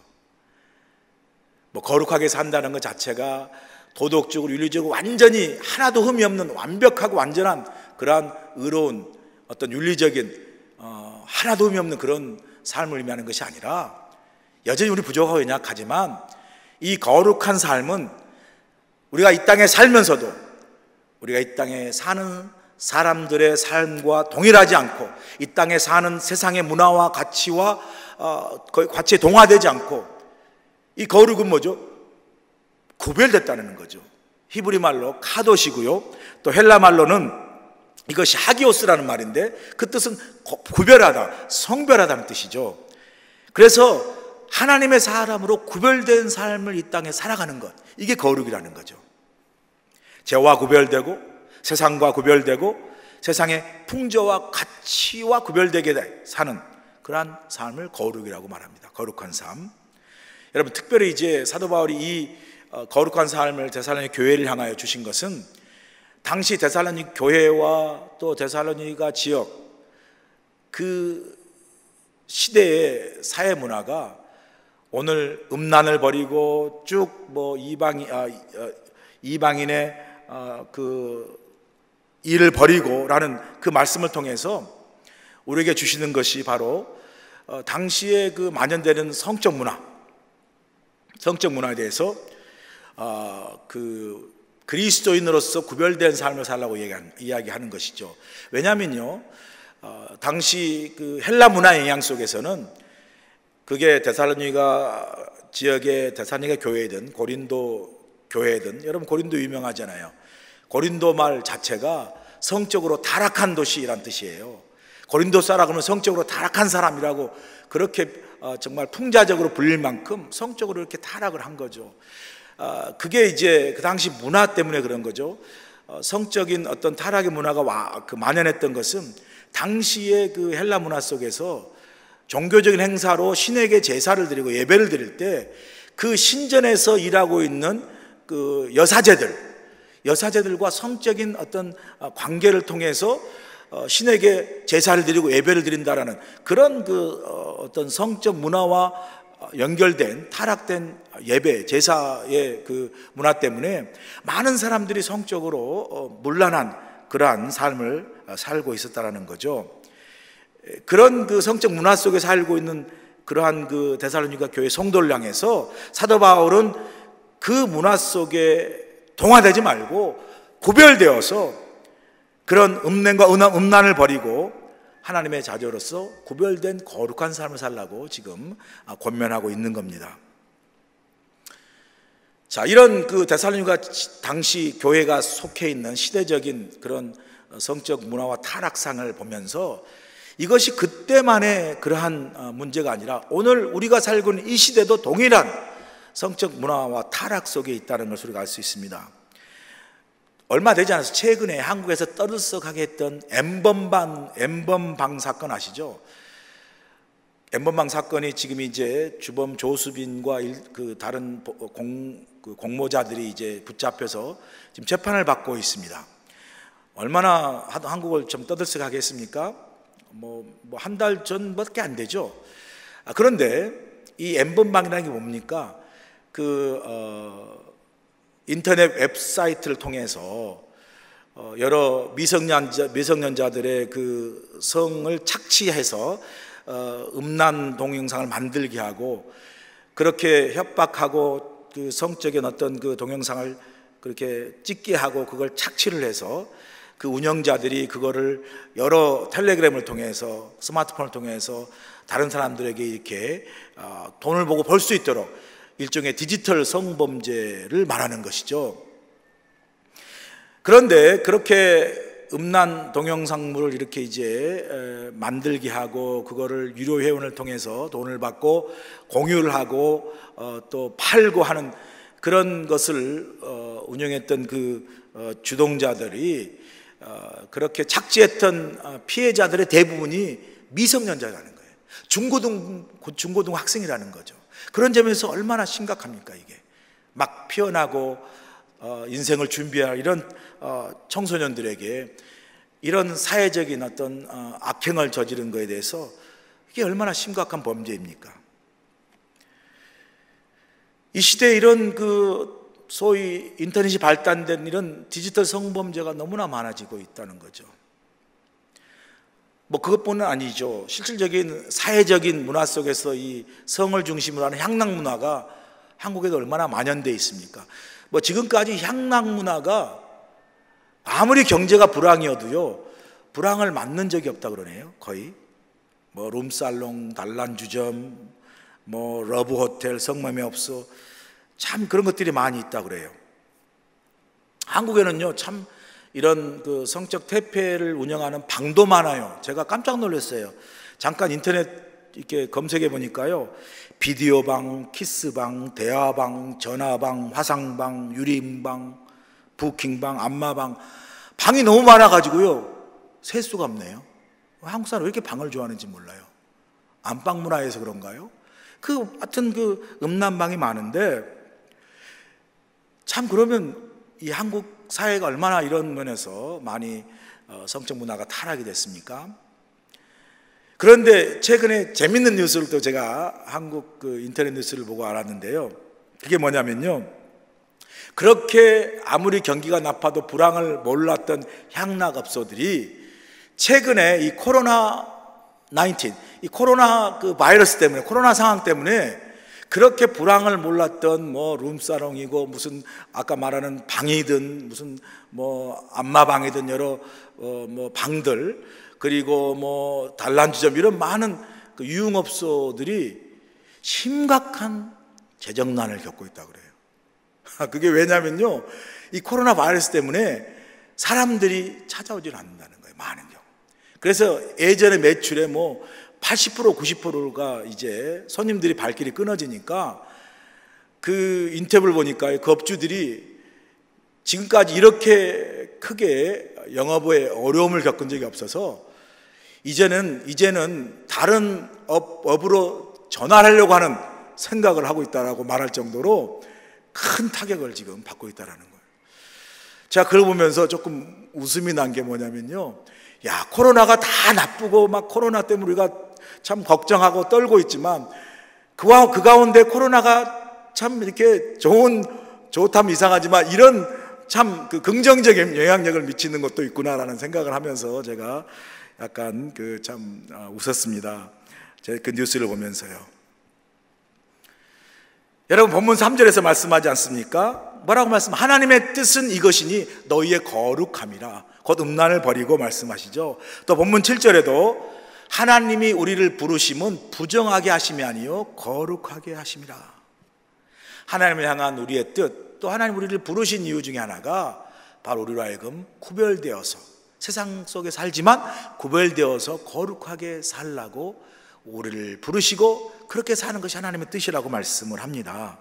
거룩하게 산다는 것 자체가 도덕적으로 윤리적으로 완전히 하나도 흠이 없는 완벽하고 완전한 그러한 의로운 어떤 윤리적인 하나도 흠이 없는 그런 삶을 의미하는 것이 아니라 여전히 우리 부족하고 연약하지만 이 거룩한 삶은 우리가 이 땅에 살면서도 우리가 이 땅에 사는 사람들의 삶과 동일하지 않고 이 땅에 사는 세상의 문화와 가치와 가치에 동화되지 않고, 이 거룩은 뭐죠? 구별됐다는 거죠. 히브리 말로 카도시고요. 또 헬라 말로는 이것이 하기오스라는 말인데 그 뜻은 구별하다, 성별하다는 뜻이죠. 그래서 하나님의 사람으로 구별된 삶을 이 땅에 살아가는 것, 이게 거룩이라는 거죠. 죄와 구별되고 세상과 구별되고 세상의 풍조와 가치와 구별되게 사는 그러한 삶을 거룩이라고 말합니다. 거룩한 삶. 여러분, 특별히 이제 사도 바울이 이 거룩한 삶을 데살로니가 교회를 향하여 주신 것은 당시 데살로니가 교회와 또 데살로니가 지역 그 시대의 사회 문화가 오늘 음란을 버리고 쭉 뭐 이방인의 그 일을 버리고라는 그 말씀을 통해서 우리에게 주시는 것이 바로 당시에 그 만연되는 성적 문화에 대해서 그 그리스도인으로서 구별된 삶을 살라고 이야기하는 것이죠. 왜냐하면요, 당시 그 헬라 문화의 영향 속에서는 그게 데살로니가 지역의 데살로니가 교회든 고린도 교회든, 여러분 고린도 유명하잖아요. 고린도 말 자체가 성적으로 타락한 도시란 뜻이에요. 고린도 사람은 성적으로 타락한 사람이라고 그렇게 정말 풍자적으로 불릴 만큼 성적으로 이렇게 타락을 한 거죠. 그게 이제 그 당시 문화 때문에 그런 거죠. 성적인 어떤 타락의 문화가 만연했던 것은 당시의 그 헬라 문화 속에서 종교적인 행사로 신에게 제사를 드리고 예배를 드릴 때 그 신전에서 일하고 있는 그 여사제들과 성적인 어떤 관계를 통해서 신에게 제사를 드리고 예배를 드린다라는 그런 그 어떤 성적 문화와 연결된 타락된 예배, 제사의 그 문화 때문에 많은 사람들이 성적으로 문란한 그러한 삶을 살고 있었다라는 거죠. 그런 그 성적 문화 속에 살고 있는 그러한 그 데살로니가 교회 성도를 향해서 사도 바울은 그 문화 속에 동화되지 말고 구별되어서 그런 음란과 음란을 버리고 하나님의 자녀로서 구별된 거룩한 삶을 살라고 지금 권면하고 있는 겁니다. 자, 이런 그 데살로니가 당시 교회가 속해 있는 시대적인 그런 성적 문화와 타락상을 보면서 이것이 그때만의 그러한 문제가 아니라 오늘 우리가 살고 있는 이 시대도 동일한 성적 문화와 타락 속에 있다는 것을 우리가 알 수 있습니다. 얼마 되지 않아서 최근에 한국에서 떠들썩하게 했던 엠번방 사건 아시죠? 엠번방 사건이 지금 이제 주범 조수빈과 그 다른 공모자들이 이제 붙잡혀서 지금 재판을 받고 있습니다. 얼마나 한국을 좀 떠들썩하게 했습니까? 뭐 한 달 전밖에 안 되죠. 그런데 이 엠번방이라는 게 뭡니까? 인터넷 웹사이트를 통해서 여러 미성년자들의 그 성을 착취해서 음란 동영상을 만들게 하고 그렇게 협박하고 그 성적인 어떤 그 동영상을 그렇게 찍게 하고 그걸 착취를 해서 그 운영자들이 그거를 여러 텔레그램을 통해서 스마트폰을 통해서 다른 사람들에게 이렇게 돈을 보고 벌 수 있도록 일종의 디지털 성범죄를 말하는 것이죠. 그런데 그렇게 음란 동영상물을 이렇게 이제 만들게 하고 그거를 유료 회원을 통해서 돈을 받고 공유를 하고 또 팔고 하는 그런 것을 운영했던 그 주동자들이 그렇게 착취했던 피해자들의 대부분이 미성년자라는 거예요. 중고등 학생이라는 거죠. 그런 점에서 얼마나 심각합니까? 이게 막 피어나고 인생을 준비할 이런 청소년들에게 이런 사회적인 어떤 악행을 저지른 것에 대해서 이게 얼마나 심각한 범죄입니까? 이 시대에 이런 그 소위 인터넷이 발달된 이런 디지털 성범죄가 너무나 많아지고 있다는 거죠. 뭐 그것뿐은 아니죠. 실질적인 사회적인 문화 속에서 이 성을 중심으로 하는 향락 문화가 한국에도 얼마나 만연되어 있습니까? 뭐 지금까지 향락 문화가 아무리 경제가 불황이어도요 불황을 맞는 적이 없다 그러네요. 거의 뭐 룸살롱, 단란주점, 뭐 러브호텔, 성매매업소 참 그런 것들이 많이 있다 그래요. 한국에는요, 참 이런 그 성적 퇴폐를 운영하는 방도 많아요. 제가 깜짝 놀랐어요. 잠깐 인터넷 이렇게 검색해 보니까요, 비디오방, 키스방, 대화방, 전화방, 화상방, 유림방, 부킹방, 안마방, 방이 너무 많아가지고요, 셀 수가 없네요. 한국 사람 왜 이렇게 방을 좋아하는지 몰라요. 안방 문화에서 그런가요? 하여튼 그 음란방이 많은데, 참 그러면 이 한국 사회가 얼마나 이런 면에서 많이 성적 문화가 타락이 됐습니까? 그런데 최근에 재밌는 뉴스를 또 제가 한국 그 인터넷 뉴스를 보고 알았는데요. 그게 뭐냐면요, 그렇게 아무리 경기가 나빠도 불황을 몰랐던 향락업소들이 최근에 이 코로나19, 이 코로나 그 바이러스 때문에, 코로나 상황 때문에 그렇게 불황을 몰랐던 뭐 룸사롱이고 무슨 아까 말하는 방이든 무슨 뭐 안마방이든 여러 뭐 방들, 그리고 뭐 단란주점, 이런 많은 그 유흥업소들이 심각한 재정난을 겪고 있다고 그래요. 그게 왜냐면요, 이 코로나 바이러스 때문에 사람들이 찾아오질 않는다는 거예요, 많은 경우. 그래서 예전에 매출의 뭐 80%, 90%가 이제 손님들이 발길이 끊어지니까 그 인터뷰를 보니까 그 업주들이 지금까지 이렇게 크게 영업에 어려움을 겪은 적이 없어서 이제는 다른 업으로 전환하려고 하는 생각을 하고 있다라고 말할 정도로 큰 타격을 지금 받고 있다라는 거예요. 제가 그걸 보면서 조금 웃음이 난 게 뭐냐면요, 야, 코로나가 다 나쁘고 막 코로나 때문에 우리가 참 걱정하고 떨고 있지만 그 가운데 코로나가 참 이렇게 좋다면 이상하지만 이런 참 그 긍정적인 영향력을 미치는 것도 있구나라는 생각을 하면서 제가 약간 그 참 웃었습니다. 제가 그 뉴스를 보면서요. 여러분, 본문 3절에서 말씀하지 않습니까? 뭐라고 하나님의 뜻은 이것이니 너희의 거룩함이라. 곧 음란을 버리고 말씀하시죠. 또 본문 7절에도 하나님이 우리를 부르심은 부정하게 하심이 아니요 거룩하게 하심이라. 하나님을 향한 우리의 뜻, 또 하나님 우리를 부르신 이유 중에 하나가 바로 우리로 하여금 구별되어서, 세상 속에 살지만 구별되어서 거룩하게 살라고 우리를 부르시고 그렇게 사는 것이 하나님의 뜻이라고 말씀을 합니다.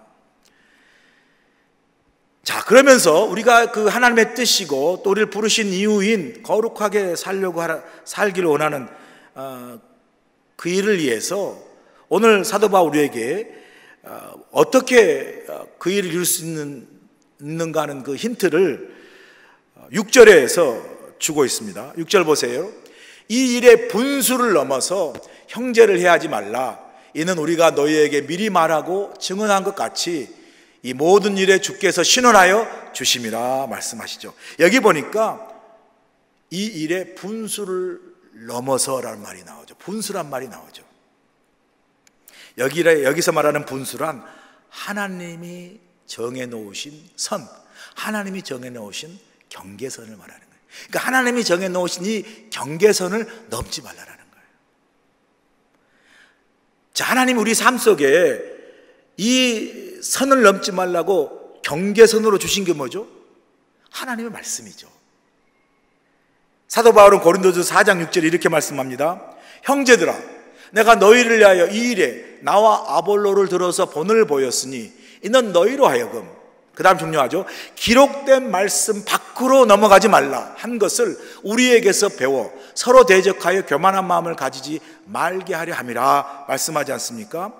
자, 그러면서 우리가 그 하나님의 뜻이고 또 우리를 부르신 이유인 거룩하게 살기를 원하는 그 일을 위해서 오늘 사도 바울에게 어떻게 그 일을 이룰 수 있는가 하는 그 힌트를 6절에서 주고 있습니다. 6절 보세요. 이 일의 분수를 넘어서 형제를 해하지 말라. 이는 우리가 너희에게 미리 말하고 증언한 것 같이 이 모든 일에 주께서 신원하여 주심이라 말씀하시죠. 여기 보니까 이 일의 분수를 넘어서라는 말이 나오죠. 분수란 말이 나오죠. 여기서 말하는 분수란 하나님이 정해놓으신 선, 하나님이 정해놓으신 경계선을 말하는 거예요. 그러니까 하나님이 정해놓으신 이 경계선을 넘지 말라는 거예요. 자, 하나님 우리 삶 속에 이 선을 넘지 말라고 경계선으로 주신 게 뭐죠? 하나님의 말씀이죠. 사도 바울은 고린도서 4장 6절에 이렇게 말씀합니다. 형제들아, 내가 너희를 위하여 이 일에 나와 아볼로를 들어서 본을 보였으니 이는 너희로 하여금, 그 다음 중요하죠, 기록된 말씀 밖으로 넘어가지 말라 한 것을 우리에게서 배워 서로 대적하여 교만한 마음을 가지지 말게 하려 함이라 말씀하지 않습니까?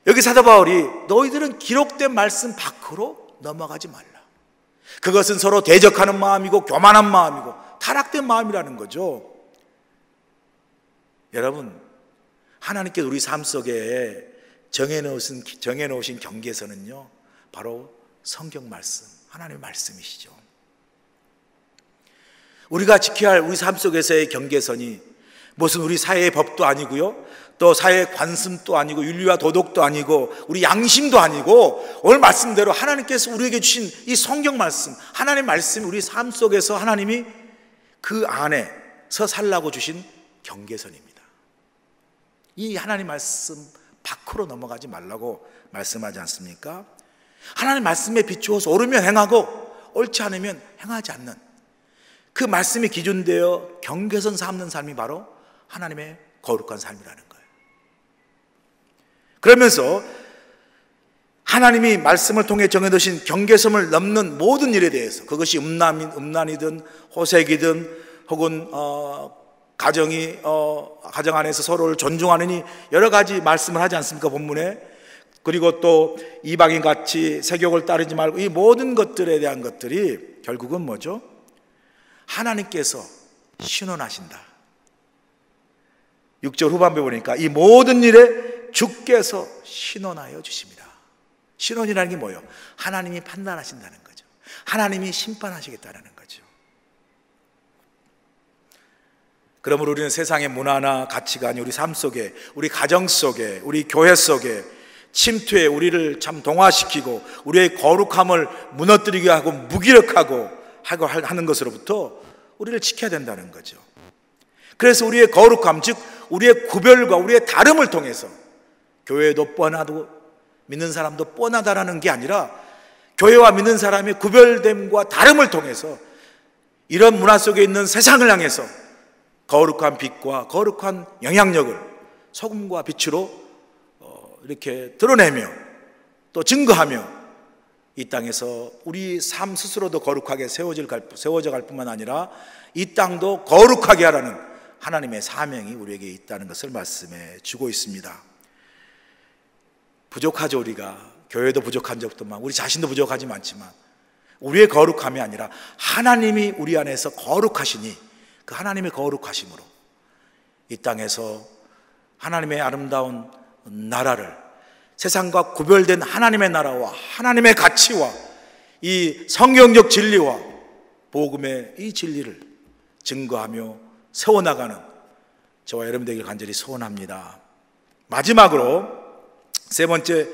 여기 사도 바울이 너희들은 기록된 말씀 밖으로 넘어가지 말라, 그것은 서로 대적하는 마음이고 교만한 마음이고 타락된 마음이라는 거죠. 여러분, 하나님께서 우리 삶 속에 정해놓으신 경계선은요, 바로 성경 말씀, 하나님의 말씀이시죠. 우리가 지켜야 할 우리 삶 속에서의 경계선이 무슨 우리 사회의 법도 아니고요, 또 사회의 관습도 아니고 윤리와 도덕도 아니고 우리 양심도 아니고 오늘 말씀대로 하나님께서 우리에게 주신 이 성경 말씀, 하나님의 말씀이 우리 삶 속에서 하나님이 그 안에서 살라고 주신 경계선입니다. 이 하나님 말씀 밖으로 넘어가지 말라고 말씀하지 않습니까? 하나님 말씀에 비추어서 옳으면 행하고 옳지 않으면 행하지 않는 그 말씀이 기준되어 경계선 삼는 삶이 바로 하나님의 거룩한 삶이라는 거예요. 그러면서 하나님이 말씀을 통해 정해두신 경계선을 넘는 모든 일에 대해서, 그것이 음란이든 호색이든 혹은 가정 안에서 서로를 존중하느니 여러 가지 말씀을 하지 않습니까, 본문에? 그리고 또 이방인 같이 세욕을 따르지 말고, 이 모든 것들에 대한 것들이 결국은 뭐죠? 하나님께서 신원하신다. 6절 후반부에 보니까 이 모든 일에 주께서 신원하여 주십니다. 신원이라는 게 뭐예요? 하나님이 판단하신다는 거죠. 하나님이 심판하시겠다는 거죠. 그러므로 우리는 세상의 문화나 가치관이 우리 삶 속에, 우리 가정 속에, 우리 교회 속에 침투해 우리를 참 동화시키고 우리의 거룩함을 무너뜨리게 하고 무기력하고 하는 것으로부터 우리를 지켜야 된다는 거죠. 그래서 우리의 거룩함, 즉 우리의 구별과 우리의 다름을 통해서 교회도 뻔하고 믿는 사람도 뻔하다라는 게 아니라 교회와 믿는 사람의 구별됨과 다름을 통해서 이런 문화 속에 있는 세상을 향해서 거룩한 빛과 거룩한 영향력을 소금과 빛으로 이렇게 드러내며 또 증거하며 이 땅에서 우리 삶 스스로도 거룩하게 세워져 갈 뿐만 아니라 이 땅도 거룩하게 하라는 하나님의 사명이 우리에게 있다는 것을 말씀해 주고 있습니다. 부족하죠. 우리가 교회도 부족한 적도 많고 우리 자신도 부족하지 많지만 우리의 거룩함이 아니라 하나님이 우리 안에서 거룩하시니 그 하나님의 거룩하심으로 이 땅에서 하나님의 아름다운 나라를, 세상과 구별된 하나님의 나라와 하나님의 가치와 이 성경적 진리와 복음의 이 진리를 증거하며 세워나가는 저와 여러분 되길 간절히 소원합니다. 마지막으로 세 번째,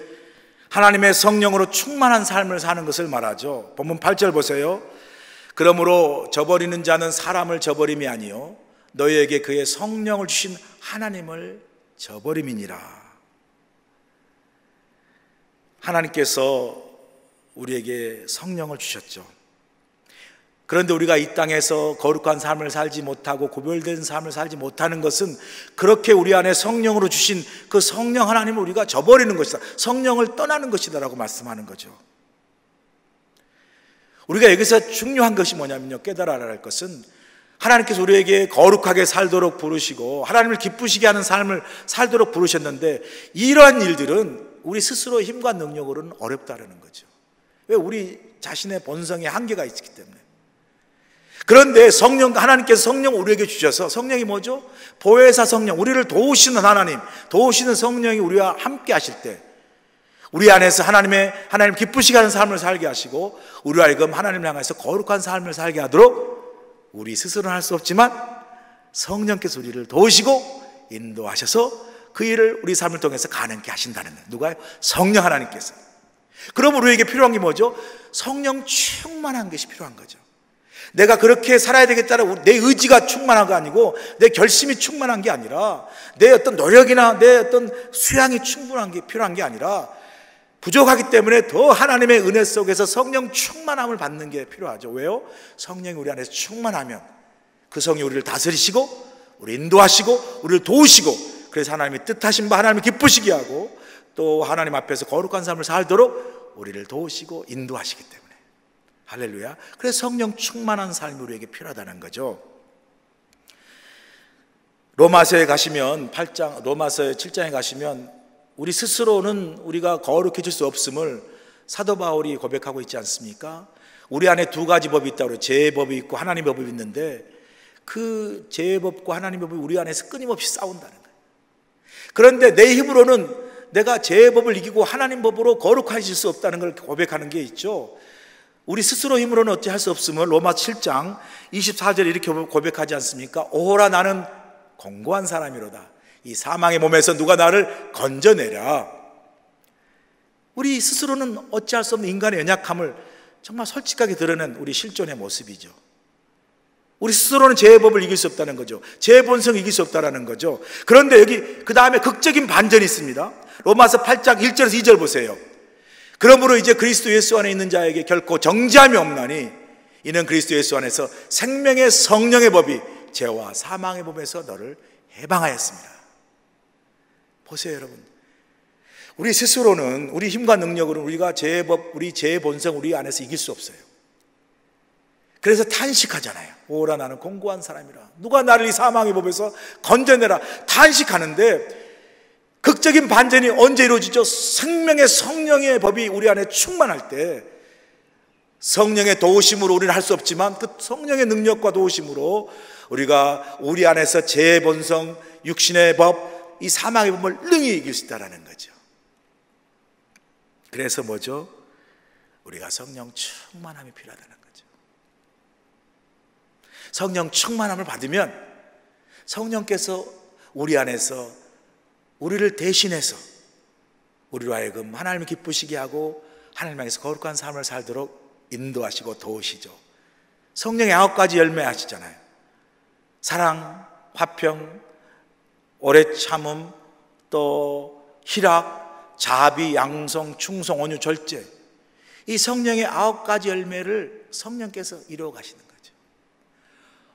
하나님의 성령으로 충만한 삶을 사는 것을 말하죠. 본문 8절 보세요. 그러므로 저버리는 자는 사람을 저버림이 아니요 너희에게 그의 성령을 주신 하나님을 저버림이니라. 하나님께서 우리에게 성령을 주셨죠. 그런데 우리가 이 땅에서 거룩한 삶을 살지 못하고 구별된 삶을 살지 못하는 것은 그렇게 우리 안에 성령으로 주신 그 성령 하나님을 우리가 저버리는 것이다, 성령을 떠나는 것이다 라고 말씀하는 거죠. 우리가 여기서 중요한 것이 뭐냐면요, 깨달아야 할 것은 하나님께서 우리에게 거룩하게 살도록 부르시고 하나님을 기쁘시게 하는 삶을 살도록 부르셨는데 이러한 일들은 우리 스스로의 힘과 능력으로는 어렵다는 거죠. 왜? 우리 자신의 본성에 한계가 있기 때문에. 그런데 하나님께서 성령을 우리에게 주셔서, 성령이 뭐죠? 보혜사 성령, 우리를 도우시는 하나님, 도우시는 성령이 우리와 함께 하실 때 우리 안에서 하나님 기쁘시게 하는 삶을 살게 하시고 우리로 하여금 하나님을 향해서 거룩한 삶을 살게 하도록 우리 스스로는 할 수 없지만 성령께서 우리를 도우시고 인도하셔서 그 일을 우리 삶을 통해서 가능케 하신다는 거예요. 누가요? 성령 하나님께서. 그럼 우리에게 필요한 게 뭐죠? 성령 충만한 것이 필요한 거죠. 내가 그렇게 살아야 되겠다는 내 의지가 충만한 거 아니고 내 결심이 충만한 게 아니라 내 어떤 노력이나 내 어떤 수양이 충분한 게 필요한 게 아니라 부족하기 때문에 더 하나님의 은혜 속에서 성령 충만함을 받는 게 필요하죠. 왜요? 성령이 우리 안에서 충만하면 그 성이 우리를 다스리시고 우리 인도하시고 우리를 도우시고 그래서 하나님의 뜻하신 바 하나님을 기쁘시게 하고 또 하나님 앞에서 거룩한 삶을 살도록 우리를 도우시고 인도하시기 때문에 할렐루야. 그래서 성령 충만한 삶이 우리에게 필요하다는 거죠. 로마서에 가시면 로마서 7장에 가시면 우리 스스로는 우리가 거룩해질 수 없음을 사도 바울이 고백하고 있지 않습니까? 우리 안에 두 가지 법이 있다고, 죄의 법이 있고 하나님의 법이 있는데 그 죄의 법과 하나님의 법이 우리 안에서 끊임없이 싸운다는 거예요. 그런데 내 힘으로는 내가 죄의 법을 이기고 하나님 법으로 거룩해질 수 없다는 걸 고백하는 게 있죠. 우리 스스로 힘으로는 어찌 할 수 없음을 로마 7장 24절에 이렇게 고백하지 않습니까? 오호라 나는 공고한 사람이로다. 이 사망의 몸에서 누가 나를 건져내랴. 우리 스스로는 어찌할 수 없는 인간의 연약함을 정말 솔직하게 드러낸 우리 실존의 모습이죠. 우리 스스로는 죄의 법을 이길 수 없다는 거죠. 죄의 본성을 이길 수 없다는 거죠. 그런데 여기 그 다음에 극적인 반전이 있습니다. 로마서 8장 1절에서 2절 보세요. 그러므로 이제 그리스도 예수 안에 있는 자에게 결코 정죄함이 없나니 이는 그리스도 예수 안에서 생명의 성령의 법이 죄와 사망의 법에서 너를 해방하였습니다. 보세요, 여러분. 우리 스스로는 우리 힘과 능력으로는 우리가 죄의 법, 우리 죄의 본성 우리 안에서 이길 수 없어요. 그래서 탄식하잖아요. 오라 나는 공고한 사람이라. 누가 나를 이 사망의 법에서 건져내라. 탄식하는데 극적인 반전이 언제 이루어지죠? 생명의 성령의 법이 우리 안에 충만할 때 성령의 도우심으로 우리는 할 수 없지만 그 성령의 능력과 도우심으로 우리가 우리 안에서 죄의 본성, 육신의 법, 이 사망의 법을 능히 이길 수 있다는 거죠. 그래서 뭐죠? 우리가 성령 충만함이 필요하다는 거죠. 성령 충만함을 받으면 성령께서 우리 안에서 우리를 대신해서 우리로 하여금 하나님을 기쁘시게 하고 하나님 향해서 거룩한 삶을 살도록 인도하시고 도우시죠. 성령의 9가지 열매 하시잖아요. 사랑, 화평, 오래 참음, 또 희락, 자비, 양성, 충성, 온유, 절제. 이 성령의 9가지 열매를 성령께서 이루어 가시는 거죠.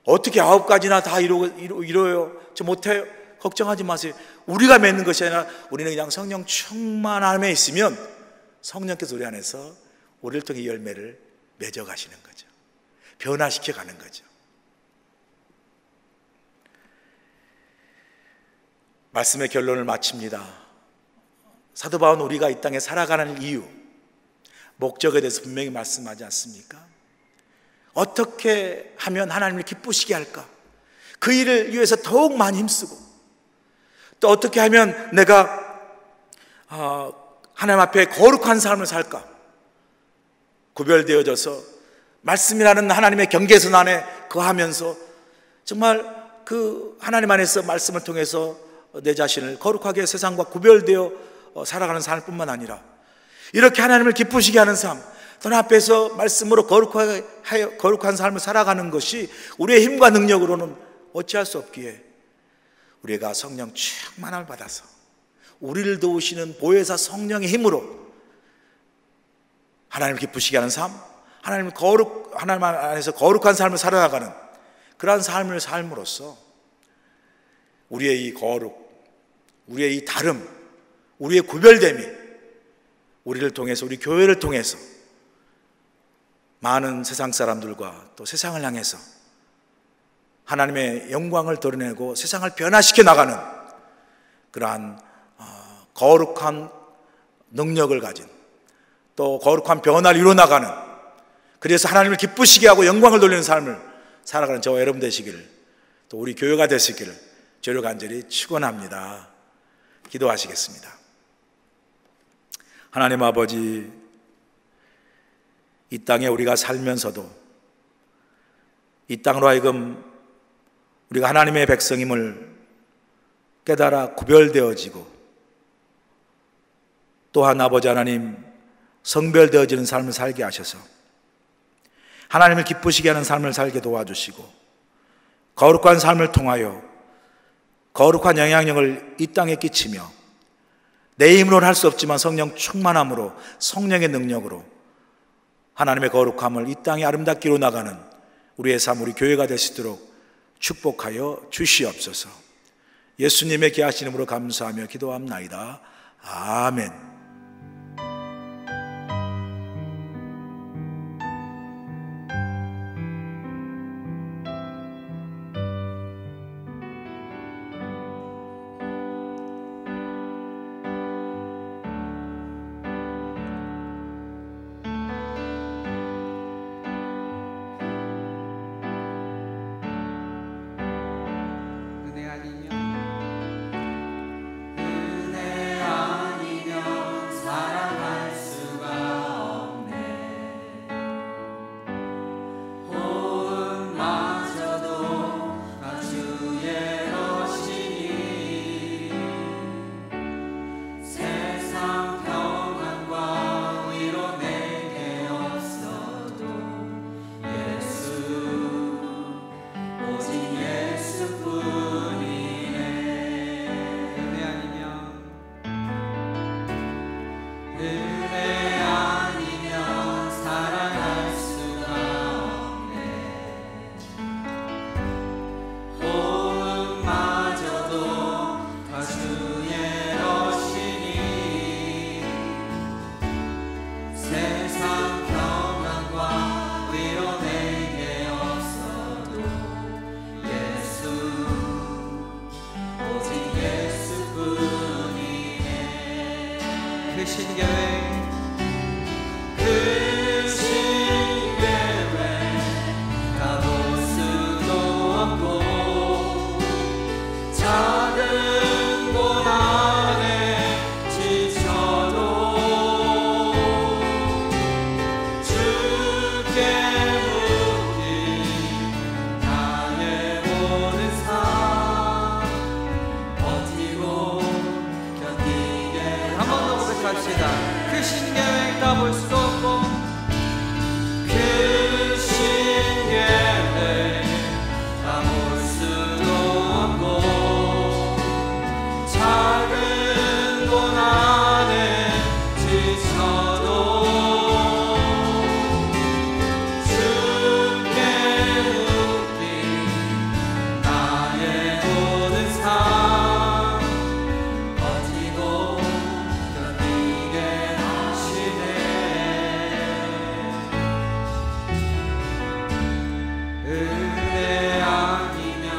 어떻게 9가지나 다 이루어요? 저 못해요? 걱정하지 마세요. 우리가 맺는 것이 아니라 우리는 그냥 성령 충만함에 있으면 성령께서 우리 안에서 우리를 통해 열매를 맺어 가시는 거죠. 변화시켜 가는 거죠. 말씀의 결론을 마칩니다. 사도 바울은 우리가 이 땅에 살아가는 이유, 목적에 대해서 분명히 말씀하지 않습니까? 어떻게 하면 하나님을 기쁘시게 할까? 그 일을 위해서 더욱 많이 힘쓰고, 또 어떻게 하면 내가 하나님 앞에 거룩한 삶을 살까? 구별되어져서 말씀이라는 하나님의 경계선 안에 거하면서 정말 그 하나님 안에서 말씀을 통해서 내 자신을 거룩하게 세상과 구별되어 살아가는 삶뿐만 아니라 이렇게 하나님을 기쁘시게 하는 삶, 돈 앞에서 말씀으로 거룩한 삶을 살아가는 것이 우리의 힘과 능력으로는 어찌할 수 없기에 우리가 성령 충만함을 받아서 우리를 도우시는 보혜사 성령의 힘으로 하나님을 기쁘시게 하는 삶, 하나님 안에서 거룩한 삶을 살아가는 그러한 삶을 삶으로써 우리의 이 거룩, 우리의 이 다름, 우리의 구별됨이 우리를 통해서, 우리 교회를 통해서 많은 세상 사람들과 또 세상을 향해서 하나님의 영광을 드러내고 세상을 변화시켜 나가는 그러한 거룩한 능력을 가진, 또 거룩한 변화를 이루어 나가는, 그래서 하나님을 기쁘시게 하고 영광을 돌리는 삶을 살아가는 저와 여러분 되시기를, 또 우리 교회가 되시기를 주를 간절히 축원합니다. 기도하시겠습니다. 하나님 아버지, 이 땅에 우리가 살면서도 이 땅으로 하여금 우리가 하나님의 백성임을 깨달아 구별되어지고, 또한 아버지 하나님 성별되어지는 삶을 살게 하셔서 하나님을 기쁘시게 하는 삶을 살게 도와주시고, 거룩한 삶을 통하여 거룩한 영향력을 이 땅에 끼치며 내 힘으로는 할 수 없지만 성령 충만함으로, 성령의 능력으로 하나님의 거룩함을 이 땅에 아름답게 이루어 나가는 우리의 삶, 우리 교회가 되시도록 축복하여 주시옵소서. 예수님의 귀하신 이름으로 감사하며 기도합나이다. 아멘. 은혜 아니면 은혜 아니면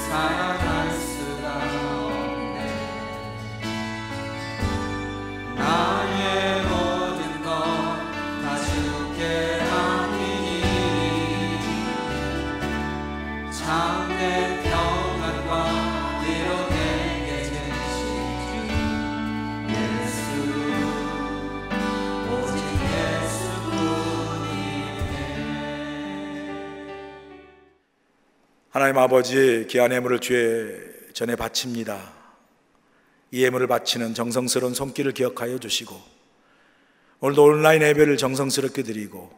살아갈 수가 없네. 나의 모든 것 다 주께 맡기니 참된 평안과 위로 내게 주시지. 예수, 오직 예수뿐이네. 하나님 아버지, 귀한 예물을 주의 전에 바칩니다. 이 예물을 바치는 정성스러운 손길을 기억하여 주시고, 오늘도 온라인 예배를 정성스럽게 드리고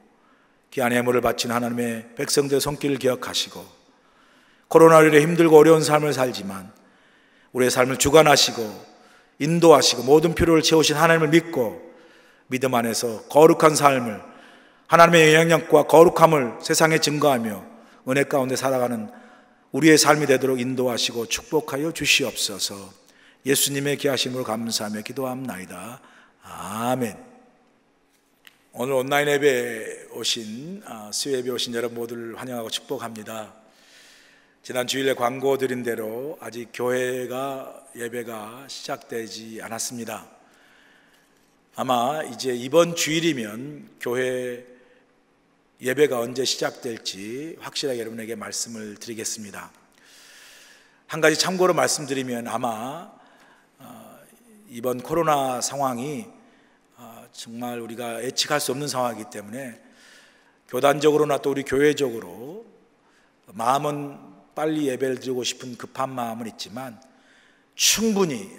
귀한 예물을 바치는 하나님의 백성들의 손길을 기억하시고, 코로나19로 힘들고 어려운 삶을 살지만 우리의 삶을 주관하시고 인도하시고 모든 필요를 채우신 하나님을 믿고 믿음 안에서 거룩한 삶을, 하나님의 영향력과 거룩함을 세상에 증거하며 은혜 가운데 살아가는 우리의 삶이 되도록 인도하시고 축복하여 주시옵소서. 예수님의 귀하심으로 감사하며 기도합나이다. 아멘. 오늘 온라인 예배에 오신, 수요 예배에 오신 여러분 모두를 환영하고 축복합니다. 지난 주일에 광고 드린 대로 아직 예배가 시작되지 않았습니다. 아마 이제 이번 주일이면 교회 예배가 언제 시작될지 확실하게 여러분에게 말씀을 드리겠습니다. 한 가지 참고로 말씀드리면, 아마 이번 코로나 상황이 정말 우리가 예측할 수 없는 상황이기 때문에 교단적으로나 또 우리 교회적으로 마음은 빨리 예배를 드리고 싶은 급한 마음은 있지만, 충분히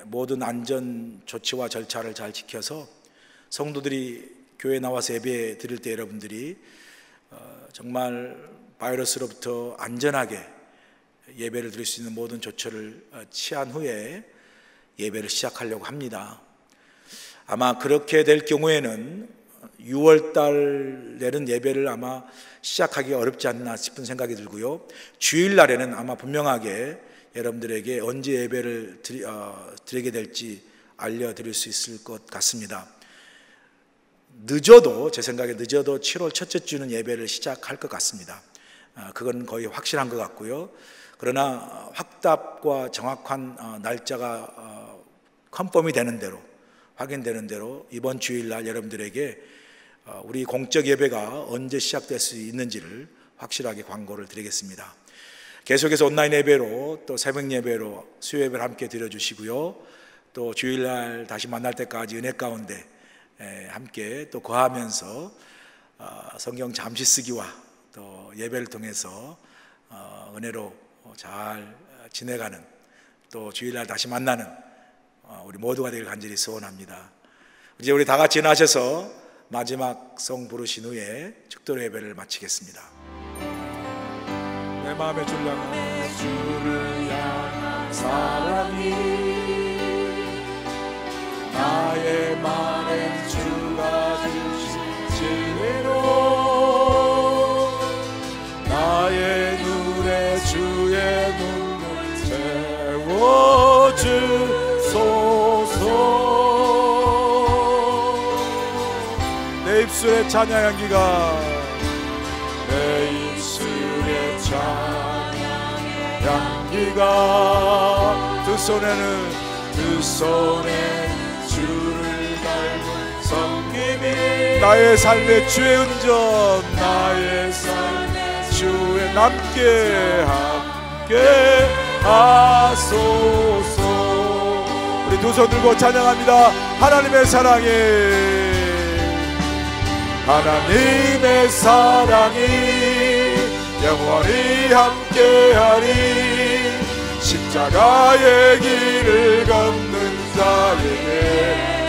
모든 안전 조치와 절차를 잘 지켜서 성도들이 교회에 나와서 예배 드릴 때 여러분들이 정말 바이러스로부터 안전하게 예배를 드릴 수 있는 모든 조처를 취한 후에 예배를 시작하려고 합니다. 아마 그렇게 될 경우에는 6월달 내는 예배를 아마 시작하기가 어렵지 않나 싶은 생각이 들고요, 주일날에는 아마 분명하게 여러분들에게 언제 예배를 드리게 될지 알려드릴 수 있을 것 같습니다. 늦어도, 제 생각에 늦어도 7월 첫째 주는 예배를 시작할 것 같습니다. 그건 거의 확실한 것 같고요. 그러나 확답과 정확한 날짜가 컨펌이 되는 대로, 확인되는 대로 이번 주일날 여러분들에게 우리 공적 예배가 언제 시작될 수 있는지를 확실하게 광고를 드리겠습니다. 계속해서 온라인 예배로, 또 새벽 예배로, 수요 예배를 함께 드려주시고요, 또 주일날 다시 만날 때까지 은혜 가운데 함께 또 거하면서 성경 잠시 쓰기와 또 예배를 통해서 은혜로 잘 지내가는, 또 주일날 다시 만나는 우리 모두가 되길 간절히 소원합니다. 이제 우리 다 같이 나셔서 마지막 성 부르신 후에 축도로 예배를 마치겠습니다. 내 마음의 주를 향한 사랑이, 나의 말에 주가 주신 진리로 나의 눈에 주의 눈을 채워주소서. 내 입술의 찬양 향기가, 내 입술의 찬양 향기가, 두 손에는 주를 닮은 성김이, 나의 삶의 주의 은전, 나의 삶의 주의 함께 하소서. 우리 두 손 들고 찬양합니다. 하나님의 사랑이, 하나님의 사랑이 영원히 함께하리. 십자가의 길을 걷는 자에게,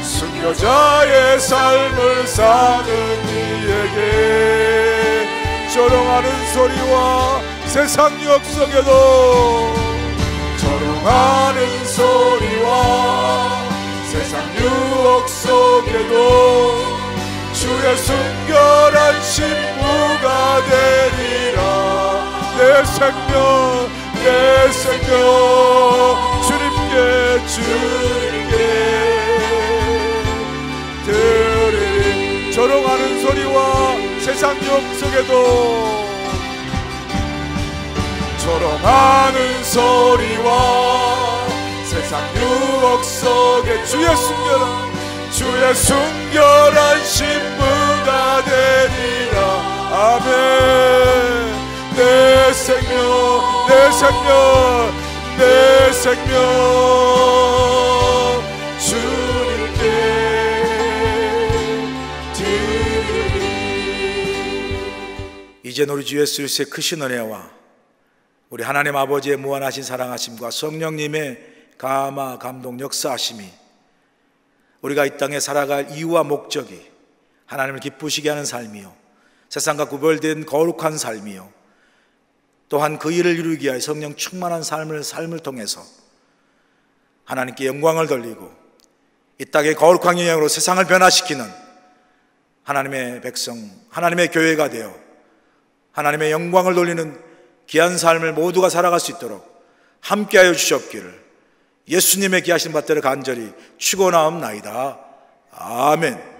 순교자의 삶을 사는 이에게, 조롱하는 소리와 세상 유혹 속에도, 조롱하는 소리와 세상 유혹 속에도 주의 순결한 신부가 되리라. 내 생명 주님께 드리리. 조롱하는 소리와 세상 유혹 속에도 조롱하는 소리와 세상 유혹 속에 주의 순결한 신부가 되리라. 아멘. 내 생명 주님께 드리리. 이제는 우리 주 예수 그리스도의 크신 은혜와 우리 하나님 아버지의 무한하신 사랑하심과 성령님의 감화 감동 역사하심이 우리가 이 땅에 살아갈 이유와 목적이 하나님을 기쁘시게 하는 삶이요, 세상과 구별된 거룩한 삶이요, 또한 그 일을 이루기 위하여 성령 충만한 삶을 통해서 하나님께 영광을 돌리고 이 땅의 거룩한 영향으로 세상을 변화시키는 하나님의 백성, 하나님의 교회가 되어 하나님의 영광을 돌리는 귀한 삶을 모두가 살아갈 수 있도록 함께하여 주시옵기를 예수님의 귀하신 받들어 간절히 축원하옵나이다. 아멘.